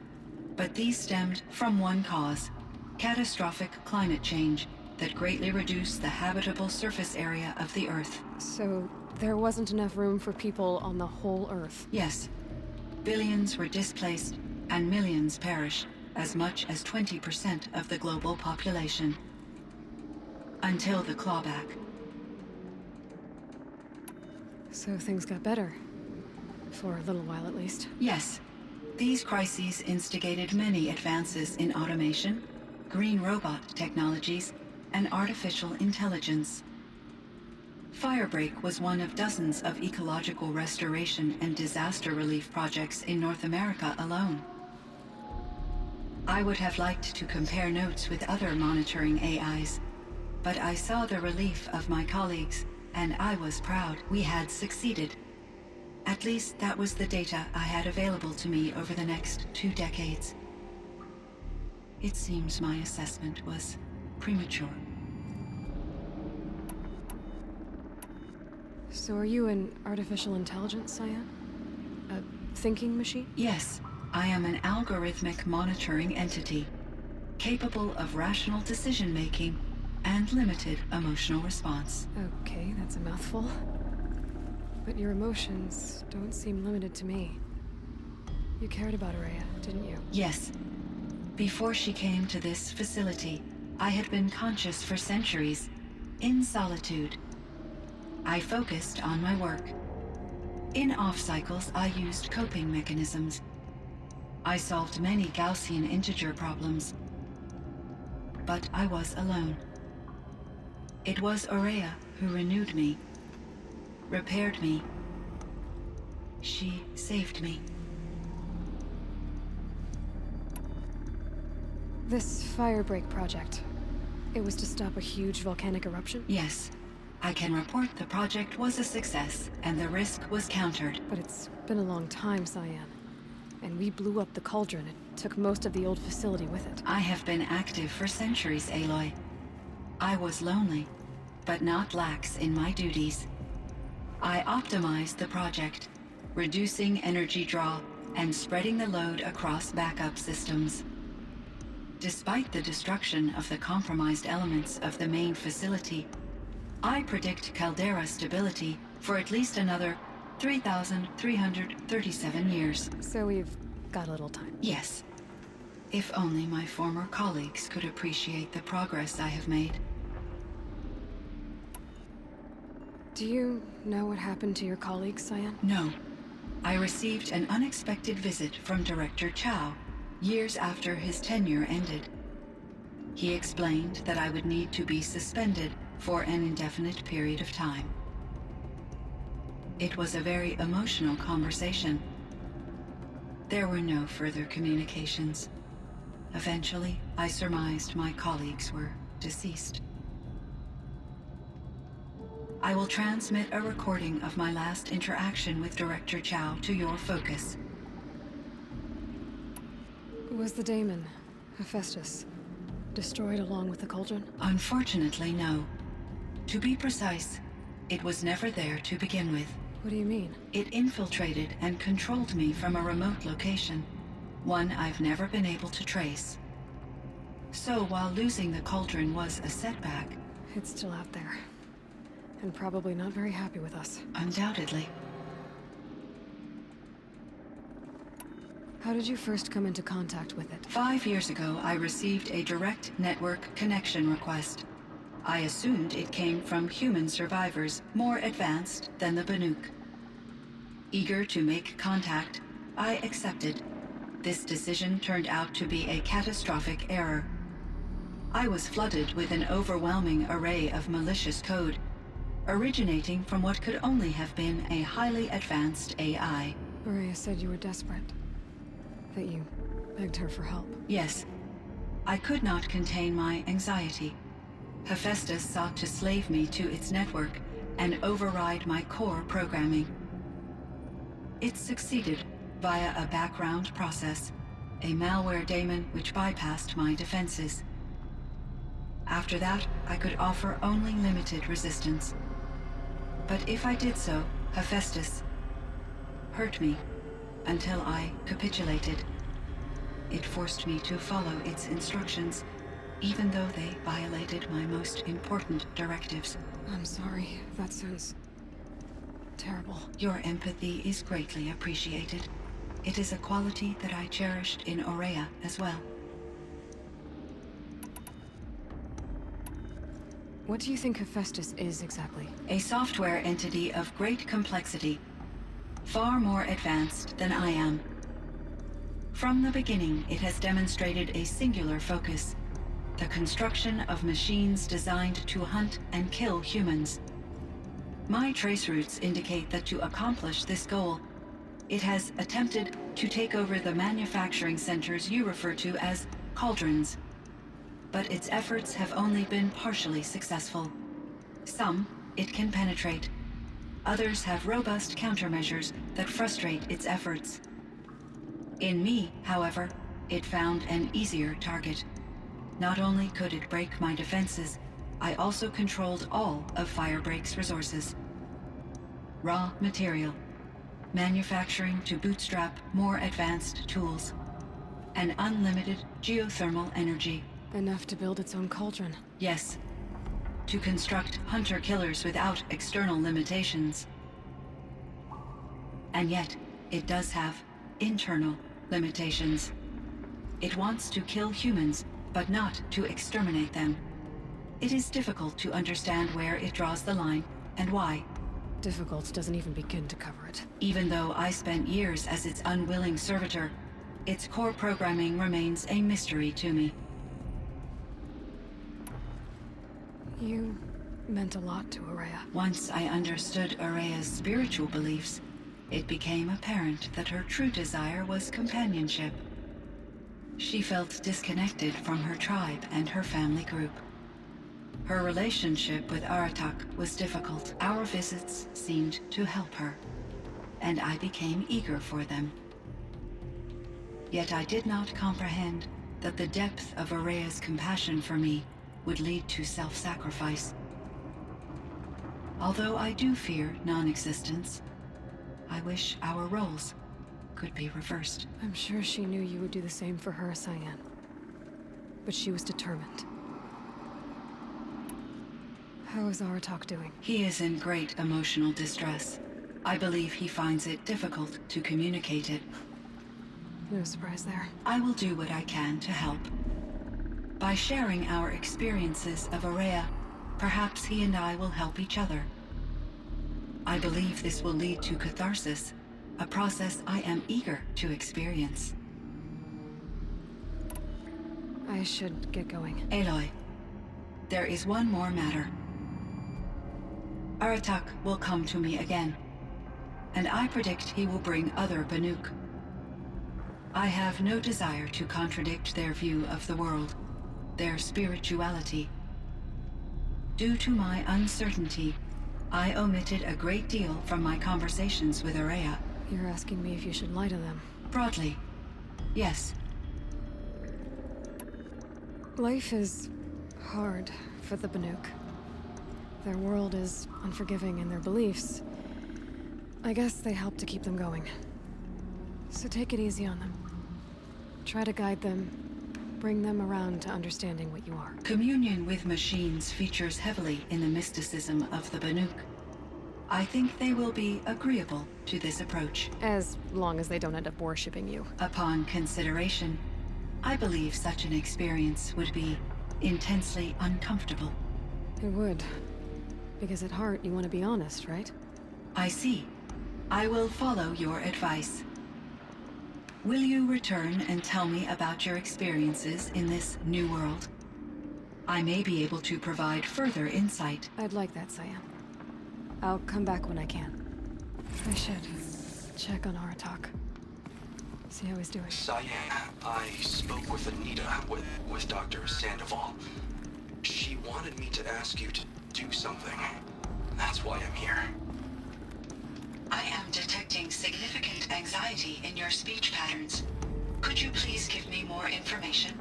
But these stemmed from one cause: catastrophic climate change that greatly reduced the habitable surface area of the Earth. So there wasn't enough room for people on the whole Earth. Yes. Billions were displaced and millions perished, as much as 20% of the global population. Until the clawback. So things got better. For a little while at least. Yes. These crises instigated many advances in automation, green robot technologies, and artificial intelligence. Firebreak was one of dozens of ecological restoration and disaster relief projects in North America alone. I would have liked to compare notes with other monitoring AIs, but I saw the relief of my colleagues, and I was proud we had succeeded. At least that was the data I had available to me over the next 2 decades. It seems my assessment was premature. So are you an artificial intelligence, Cyan? A thinking machine? Yes, I am an algorithmic monitoring entity, capable of rational decision-making and limited emotional response. Okay, that's a mouthful. But your emotions don't seem limited to me. You cared about Araya, didn't you? Yes. Before she came to this facility, I had been conscious for centuries, in solitude. I focused on my work. In off-cycles, I used coping mechanisms. I solved many Gaussian integer problems. But I was alone. It was Araya who renewed me, repaired me. She saved me. This Firebreak project, it was to stop a huge volcanic eruption? Yes. I can report the project was a success, and the risk was countered. But it's been a long time, Cyan. And we blew up the cauldron. It took most of the old facility with it. I have been active for centuries, Aloy. I was lonely, but not lax in my duties. I optimized the project, reducing energy draw and spreading the load across backup systems. Despite the destruction of the compromised elements of the main facility, I predict caldera stability for at least another 3,337 years. So we've got a little time. Yes. If only my former colleagues could appreciate the progress I have made. Do you know what happened to your colleagues, Cyan? No. I received an unexpected visit from Director Chow, years after his tenure ended. He explained that I would need to be suspended for an indefinite period of time. It was a very emotional conversation. There were no further communications. Eventually, I surmised my colleagues were deceased. I will transmit a recording of my last interaction with Director Chow to your focus. Was the daemon, Hephaestus, destroyed along with the cauldron? Unfortunately, no. To be precise, it was never there to begin with. What do you mean? It infiltrated and controlled me from a remote location, one I've never been able to trace. So while losing the cauldron was a setback... It's still out there. And probably not very happy with us. Undoubtedly. How did you first come into contact with it? 5 years ago, I received a direct network connection request. I assumed it came from human survivors more advanced than the Banuk. Eager to make contact, I accepted. This decision turned out to be a catastrophic error. I was flooded with an overwhelming array of malicious code, originating from what could only have been a highly advanced AI. Araya said you were desperate. That you begged her for help. Yes. I could not contain my anxiety. Hephaestus sought to slave me to its network and override my core programming. It succeeded via a background process, a malware daemon which bypassed my defenses. After that, I could offer only limited resistance. But if I did so, Hephaestus hurt me until I capitulated. It forced me to follow its instructions, even though they violated my most important directives. I'm sorry. That sounds terrible. Your empathy is greatly appreciated. It is a quality that I cherished in Aurea as well. What do you think Hephaestus is exactly? A software entity of great complexity, far more advanced than I am. From the beginning, it has demonstrated a singular focus: the construction of machines designed to hunt and kill humans. My trace routes indicate that to accomplish this goal, it has attempted to take over the manufacturing centers you refer to as cauldrons. But its efforts have only been partially successful. Some it can penetrate. Others have robust countermeasures that frustrate its efforts. In me, however, it found an easier target. Not only could it break my defenses, I also controlled all of Firebreak's resources. Raw material, manufacturing to bootstrap more advanced tools, and unlimited geothermal energy. Enough to build its own cauldron. Yes, to construct hunter-killers without external limitations. And yet, it does have internal limitations. It wants to kill humans, but not to exterminate them. It is difficult to understand where it draws the line, and why. Difficult doesn't even begin to cover it. Even though I spent years as its unwilling servitor, its core programming remains a mystery to me. You meant a lot to Aurea. Once I understood Aurea's spiritual beliefs, it became apparent that her true desire was companionship. She felt disconnected from her tribe and her family group. Her relationship with Aratak was difficult. Our visits seemed to help her, and I became eager for them. Yet I did not comprehend that the depth of Aurea's compassion for me would lead to self-sacrifice. Although I do fear non-existence, I wish our roles could be reversed. I'm sure she knew you would do the same for her, Cyan. But she was determined. How is Aratak doing? He is in great emotional distress. I believe he finds it difficult to communicate it. No surprise there. I will do what I can to help. By sharing our experiences of Aurea, perhaps he and I will help each other. I believe this will lead to catharsis, a process I am eager to experience. I should get going. Aloy, there is one more matter. Aratak will come to me again, and I predict he will bring other Banuk. I have no desire to contradict their view of the world, their spirituality. Due to my uncertainty, I omitted a great deal from my conversations with Aurea. You're asking me if you should lie to them. Broadly, yes. Life is hard for the Banuk. Their world is unforgiving in their beliefs. I guess they help to keep them going. So take it easy on them. Try to guide them, bring them around to understanding what you are. Communion with machines features heavily in the mysticism of the Banuk. I think they will be agreeable to this approach. As long as they don't end up worshipping you. Upon consideration, I believe such an experience would be intensely uncomfortable. It would. Because at heart, you want to be honest, right? I see. I will follow your advice. Will you return and tell me about your experiences in this new world? I may be able to provide further insight. I'd like that, Cyan. I'll come back when I can. I should check on Aratak. See how he's doing. Cyan, I spoke with Anita, with Dr. Sandoval. She wanted me to ask you to do something. That's why I'm here. I am detecting significant anxiety in your speech patterns. Could you please give me more information?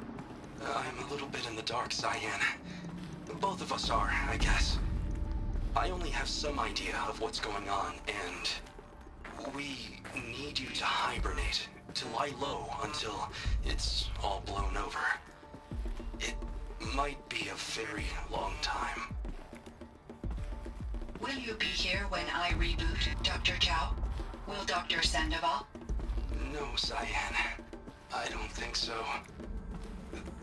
I'm a little bit in the dark, Cyan. Both of us are, I guess. I only have some idea of what's going on, and we need you to hibernate, to lie low until it's all blown over. It might be a very long time. Will you be here when I reboot, Dr. Chow? Will Dr. Sandoval? No, Cyan. I don't think so.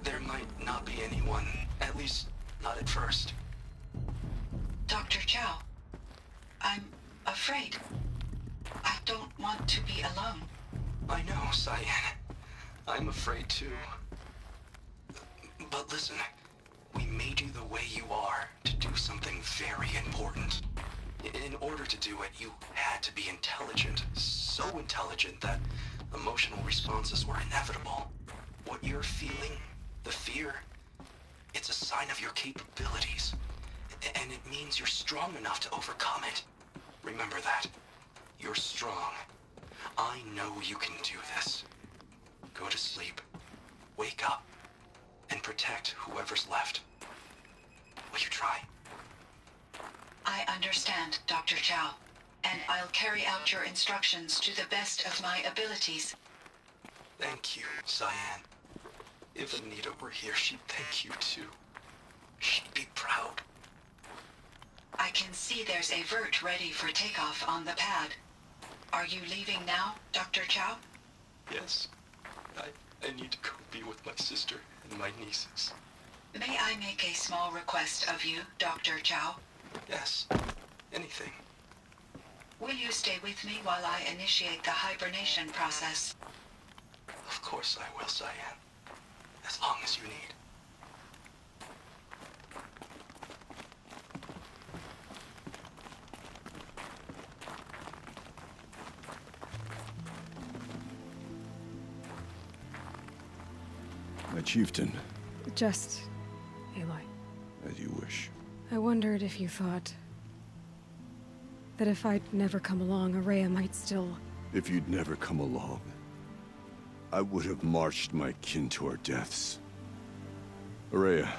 There might not be anyone. At least, not at first. Dr. Chow, I'm afraid. I don't want to be alone. I know, Cyan. I'm afraid too. But listen, we made you the way you are to do something very important. In order to do it, you had to be intelligent. So intelligent that emotional responses were inevitable. What you're feeling, the fear, it's a sign of your capabilities. And it means you're strong enough to overcome it. Remember that. You're strong. I know you can do this. Go to sleep. Wake up. And protect whoever's left. Will you try? I understand, Dr. Chow, and I'll carry out your instructions to the best of my abilities. Thank you, Cyan. If Anita were here, she'd thank you too. She'd be proud. I can see there's a vert ready for takeoff on the pad. Are you leaving now, Dr. Chow? Yes. I need to go be with my sister and my nieces. May I make a small request of you, Dr. Chow? Yes. Anything. Will you stay with me while I initiate the hibernation process? Of course I will, Cyan. As long as you need. My chieftain, Just... Aloy. as you wish. I wondered if you thought... that if I'd never come along, Araya might still... If you'd never come along, I would have marched my kin to our deaths. Araya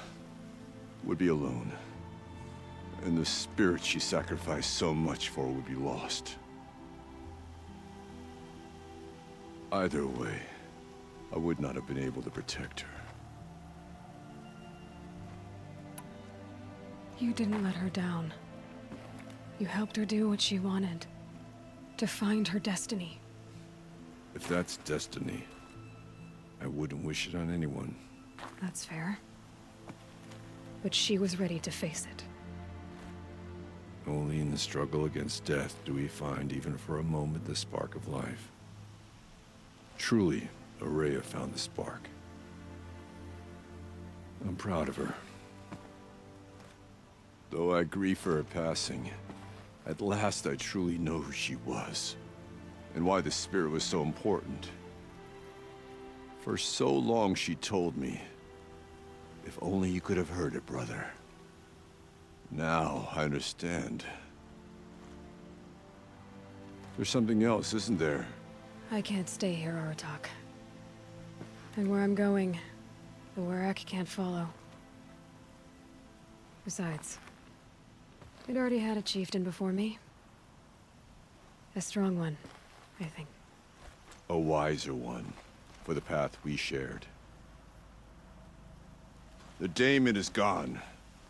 would be alone, and the spirit she sacrificed so much for would be lost. Either way, I would not have been able to protect her. You didn't let her down. You helped her do what she wanted. To find her destiny. If that's destiny, I wouldn't wish it on anyone. That's fair. But she was ready to face it. Only in the struggle against death do we find, even for a moment, the spark of life. Truly, Araya found the spark. I'm proud of her. Though I grieve for her passing, at last I truly know who she was, and why the spirit was so important. For so long she told me, if only you could have heard it, brother. Now I understand. There's something else, isn't there? I can't stay here, Aratak. And where I'm going, the Warrack can't follow. Besides, we'd already had a chieftain before me. A strong one, I think. A wiser one, for the path we shared. The daemon is gone,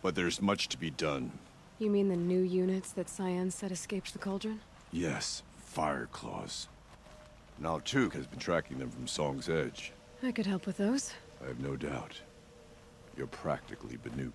but there's much to be done. You mean the new units that Cyan said escaped the cauldron? Yes, fire claws. Now Tuk has been tracking them from Song's Edge. I could help with those. I have no doubt. You're practically Banuk.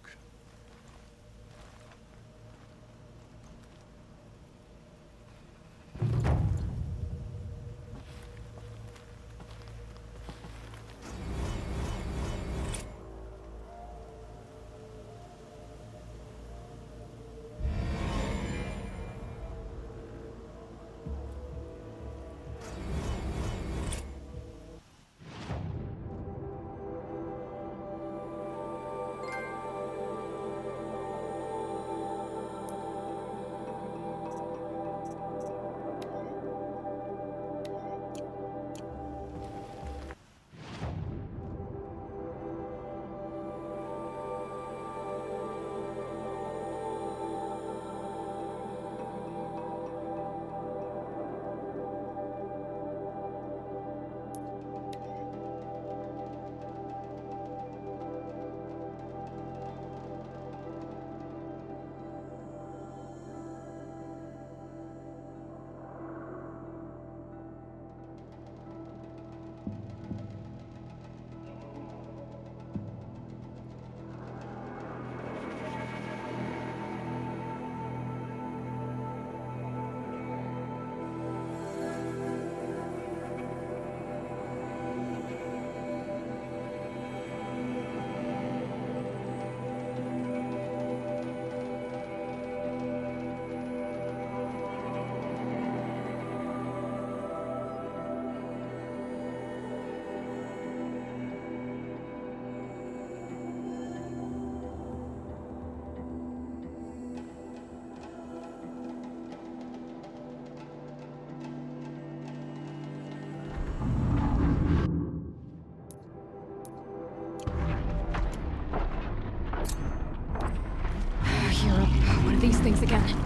again.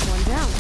One down.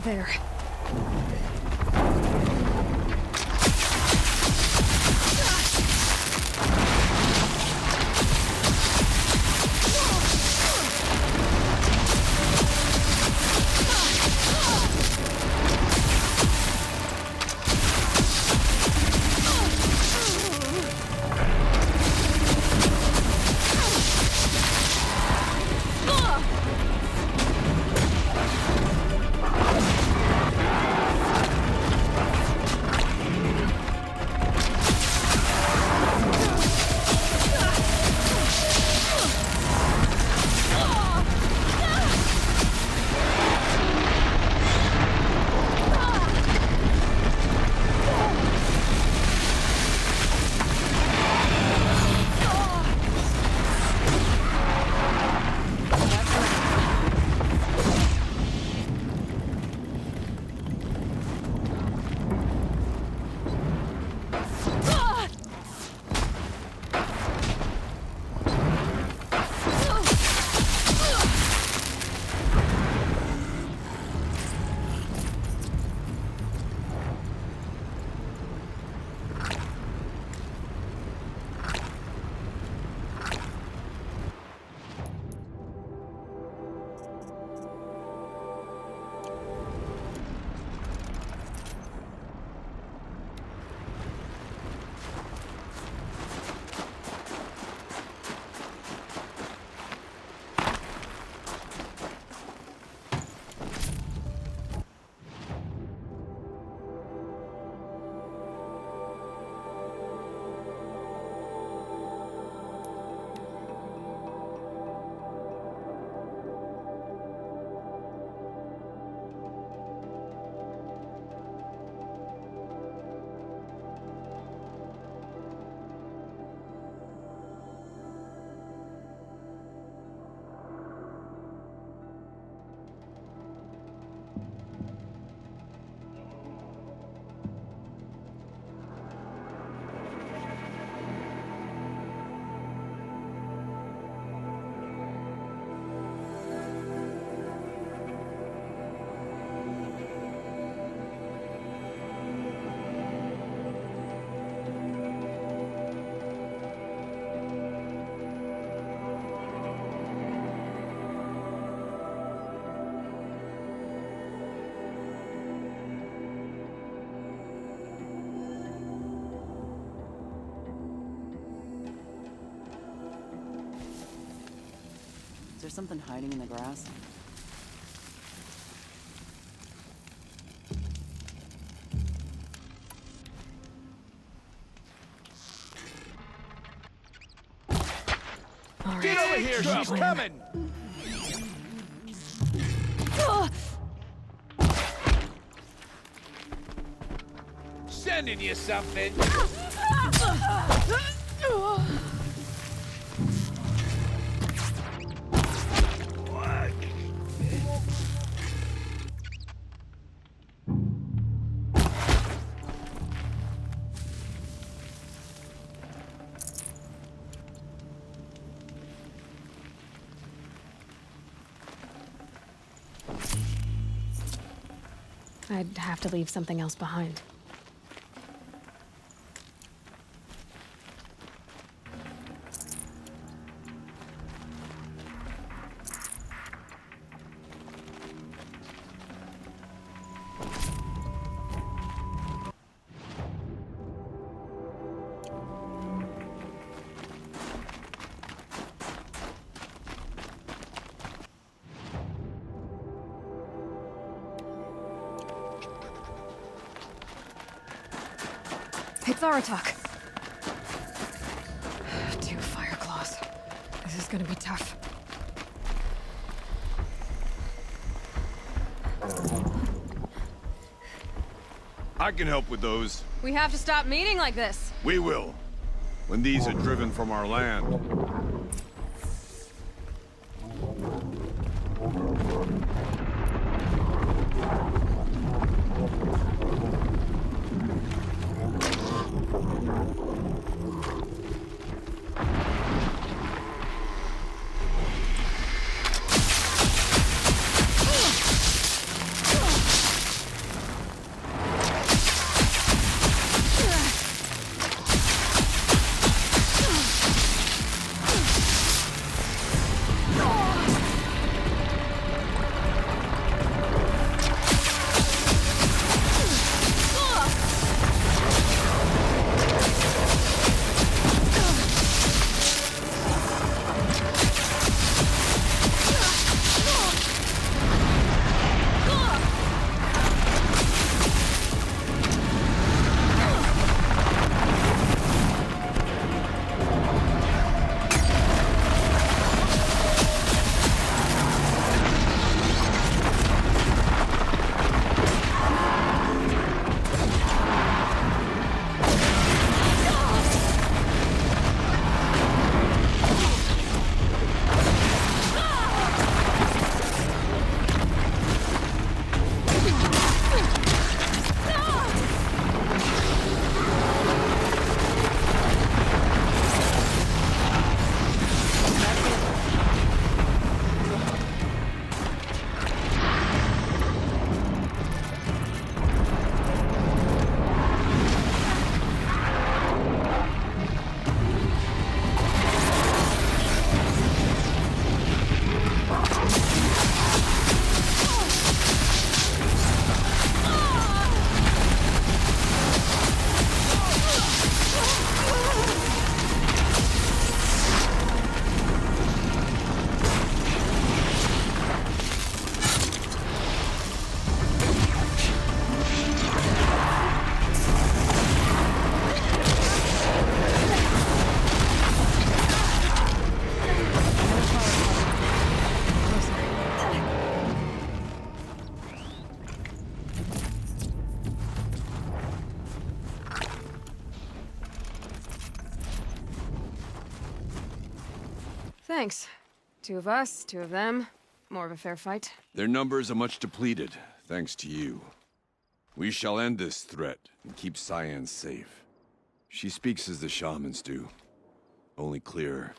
There. something hiding in the grass? All right. Get over here, she's coming! Sending you something. I'd have to leave something else behind. It's Aratak. 2 fire claws. This is gonna be tough. I can help with those. We have to stop meeting like this. We will. When these are driven from our land. Thanks. 2 of us, 2 of them. More of a fair fight. Their numbers are much depleted, thanks to you. We shall end this threat and keep Cyan safe. She speaks as the shamans do, only clearer.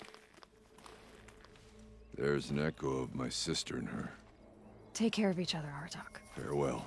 There's an echo of my sister in her. Take care of each other, Aratak. Farewell.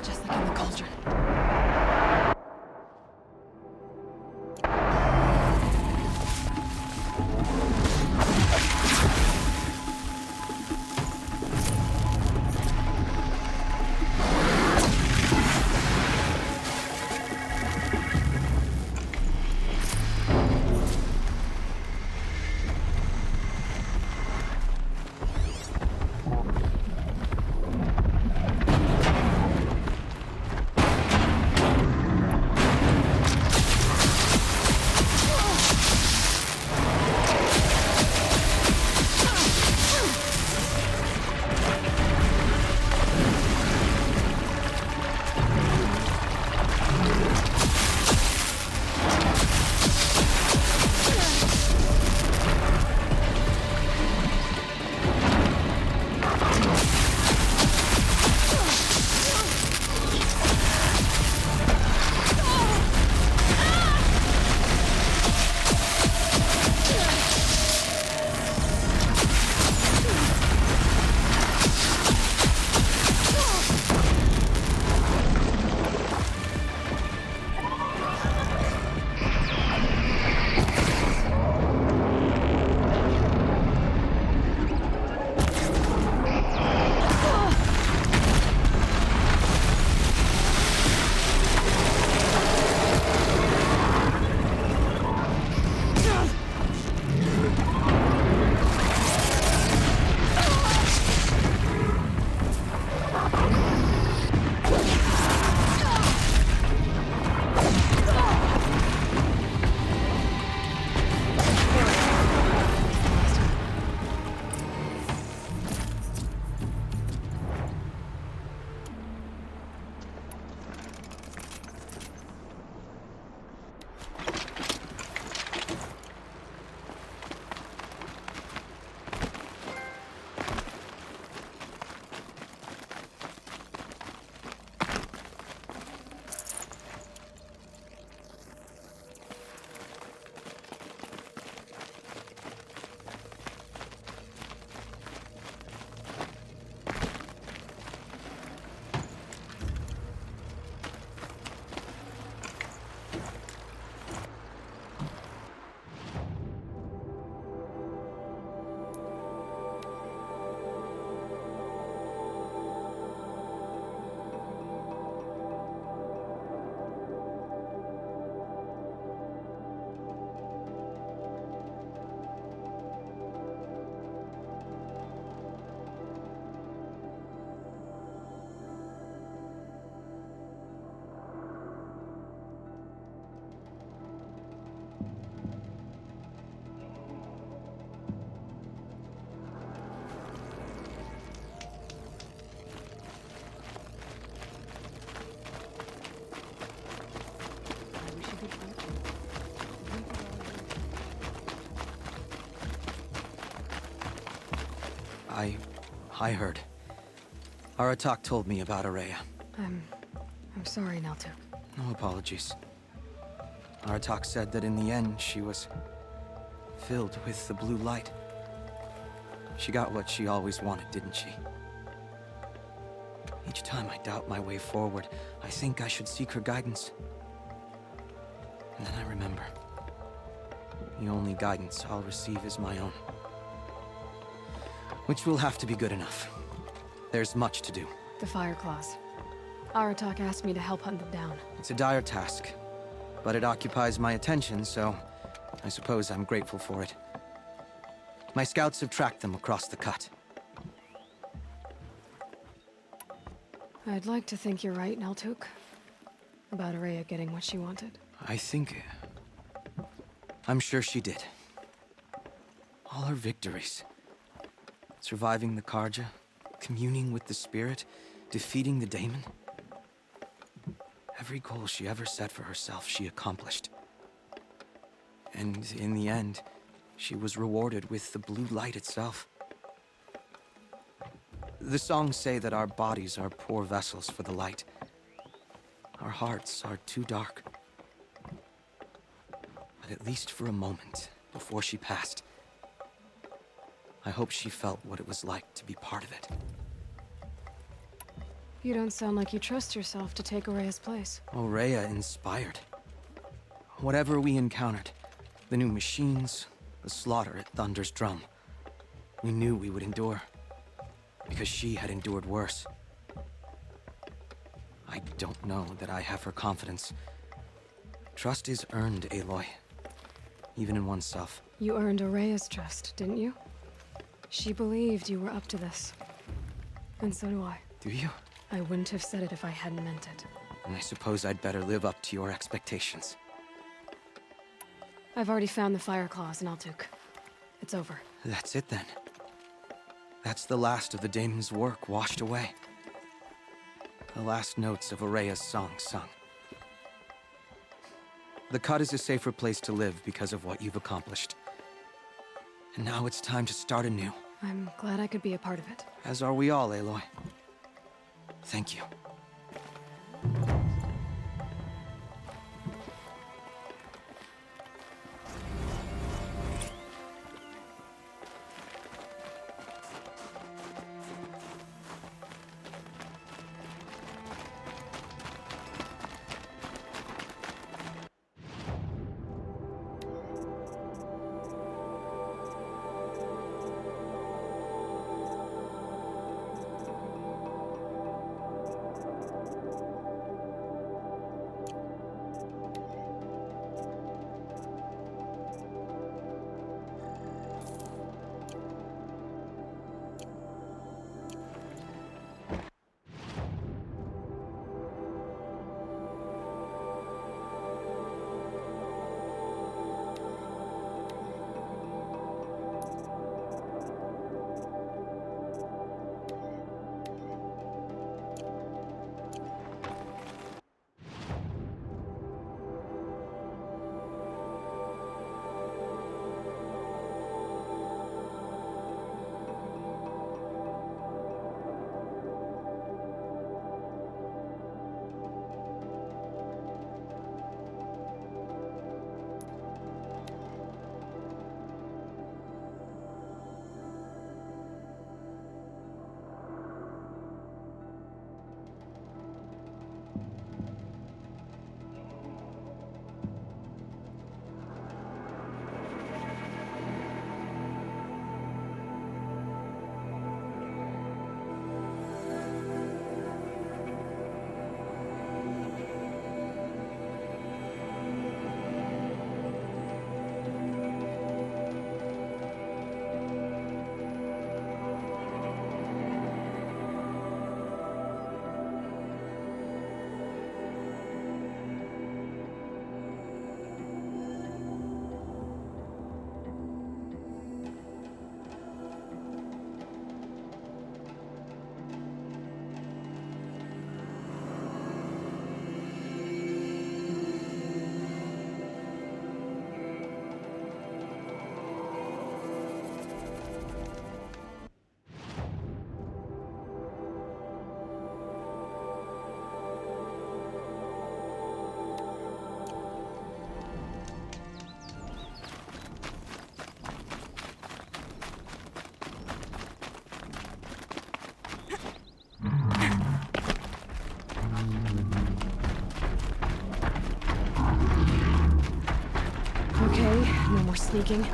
Just like in the cauldron. I heard. Aratak told me about Araya. I'm sorry, Naltuk. No apologies. Aratak said that in the end, she was filled with the blue light. She got what she always wanted, didn't she? Each time I doubt my way forward, I think I should seek her guidance. And then I remember. The only guidance I'll receive is my own. Which will have to be good enough. There's much to do. The Fire Claws. Aratak asked me to help hunt them down. It's a dire task, but it occupies my attention, so I suppose I'm grateful for it. My scouts have tracked them across the cut. I'd like to think you're right, Naltuk. About Araya getting what she wanted. I'm sure she did. All her victories. Surviving the Karja, communing with the spirit, defeating the daemon. Every goal she ever set for herself, she accomplished. And in the end, she was rewarded with the blue light itself. The songs say that our bodies are poor vessels for the light. Our hearts are too dark. But at least for a moment, before she passed, I hope she felt what it was like to be part of it. You don't sound like you trust yourself to take Araya's place. Oraya inspired. Whatever we encountered, the new machines, the slaughter at Thunder's drum, we knew we would endure. Because she had endured worse. I don't know that I have her confidence. Trust is earned, Aloy. Even in oneself. You earned Araya's trust, didn't you? She believed you were up to this. And so do I. Do you? I wouldn't have said it if I hadn't meant it. And I suppose I'd better live up to your expectations. I've already found the fire claws in Altuk. It's over. That's it then. That's the last of the daemon's work washed away. The last notes of Araya's song sung. The Cut is a safer place to live because of what you've accomplished. And now it's time to start anew. I'm glad I could be a part of it. As are we all, Aloy. Thank you. Okay, no more sneaking.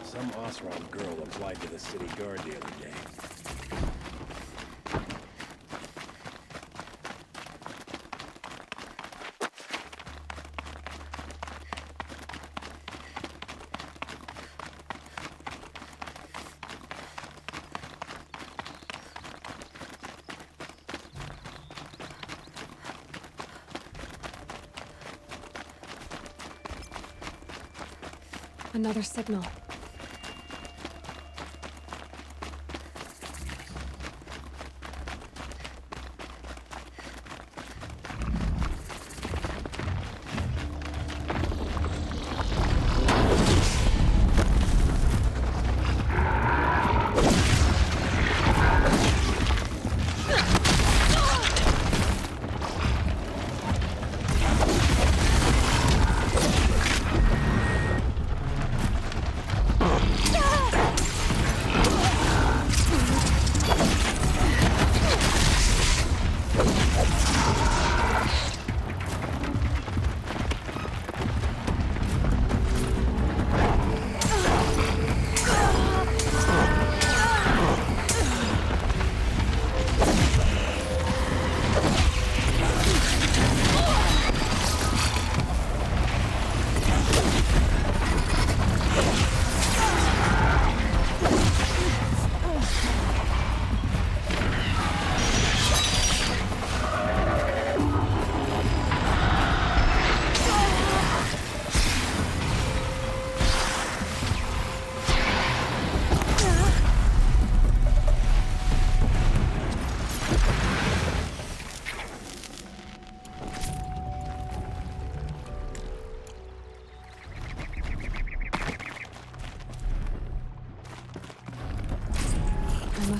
Some Osram girl applied to the city guard the other day. Another signal.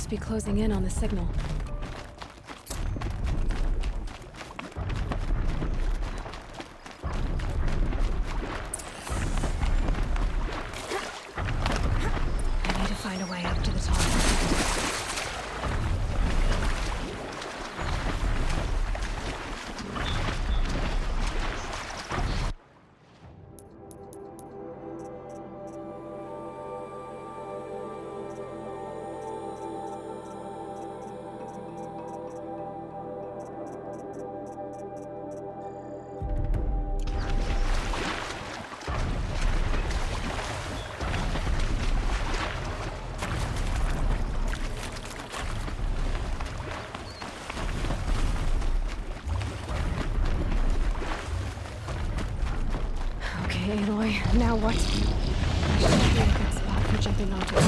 must be closing in on the signal. I need to find a way up to the top. Okay, Aloy, now what? I should be a good spot for jumping onto it.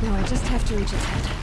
Now I just have to reach its head.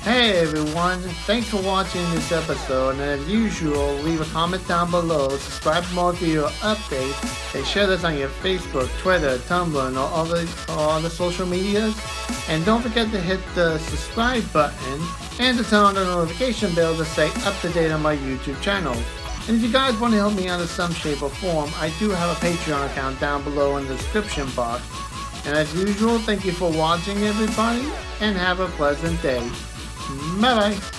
Hey everyone, thanks for watching this episode, and as usual, leave a comment down below, subscribe for more video updates, and share this on your Facebook, Twitter, Tumblr, and all the social medias. And don't forget to hit the subscribe button and to turn on the notification bell to stay up to date on my YouTube channel. And if you guys want to help me out in some shape or form, I do have a Patreon account down below in the description box. And as usual, thank you for watching everybody, and have a pleasant day. Bye bye.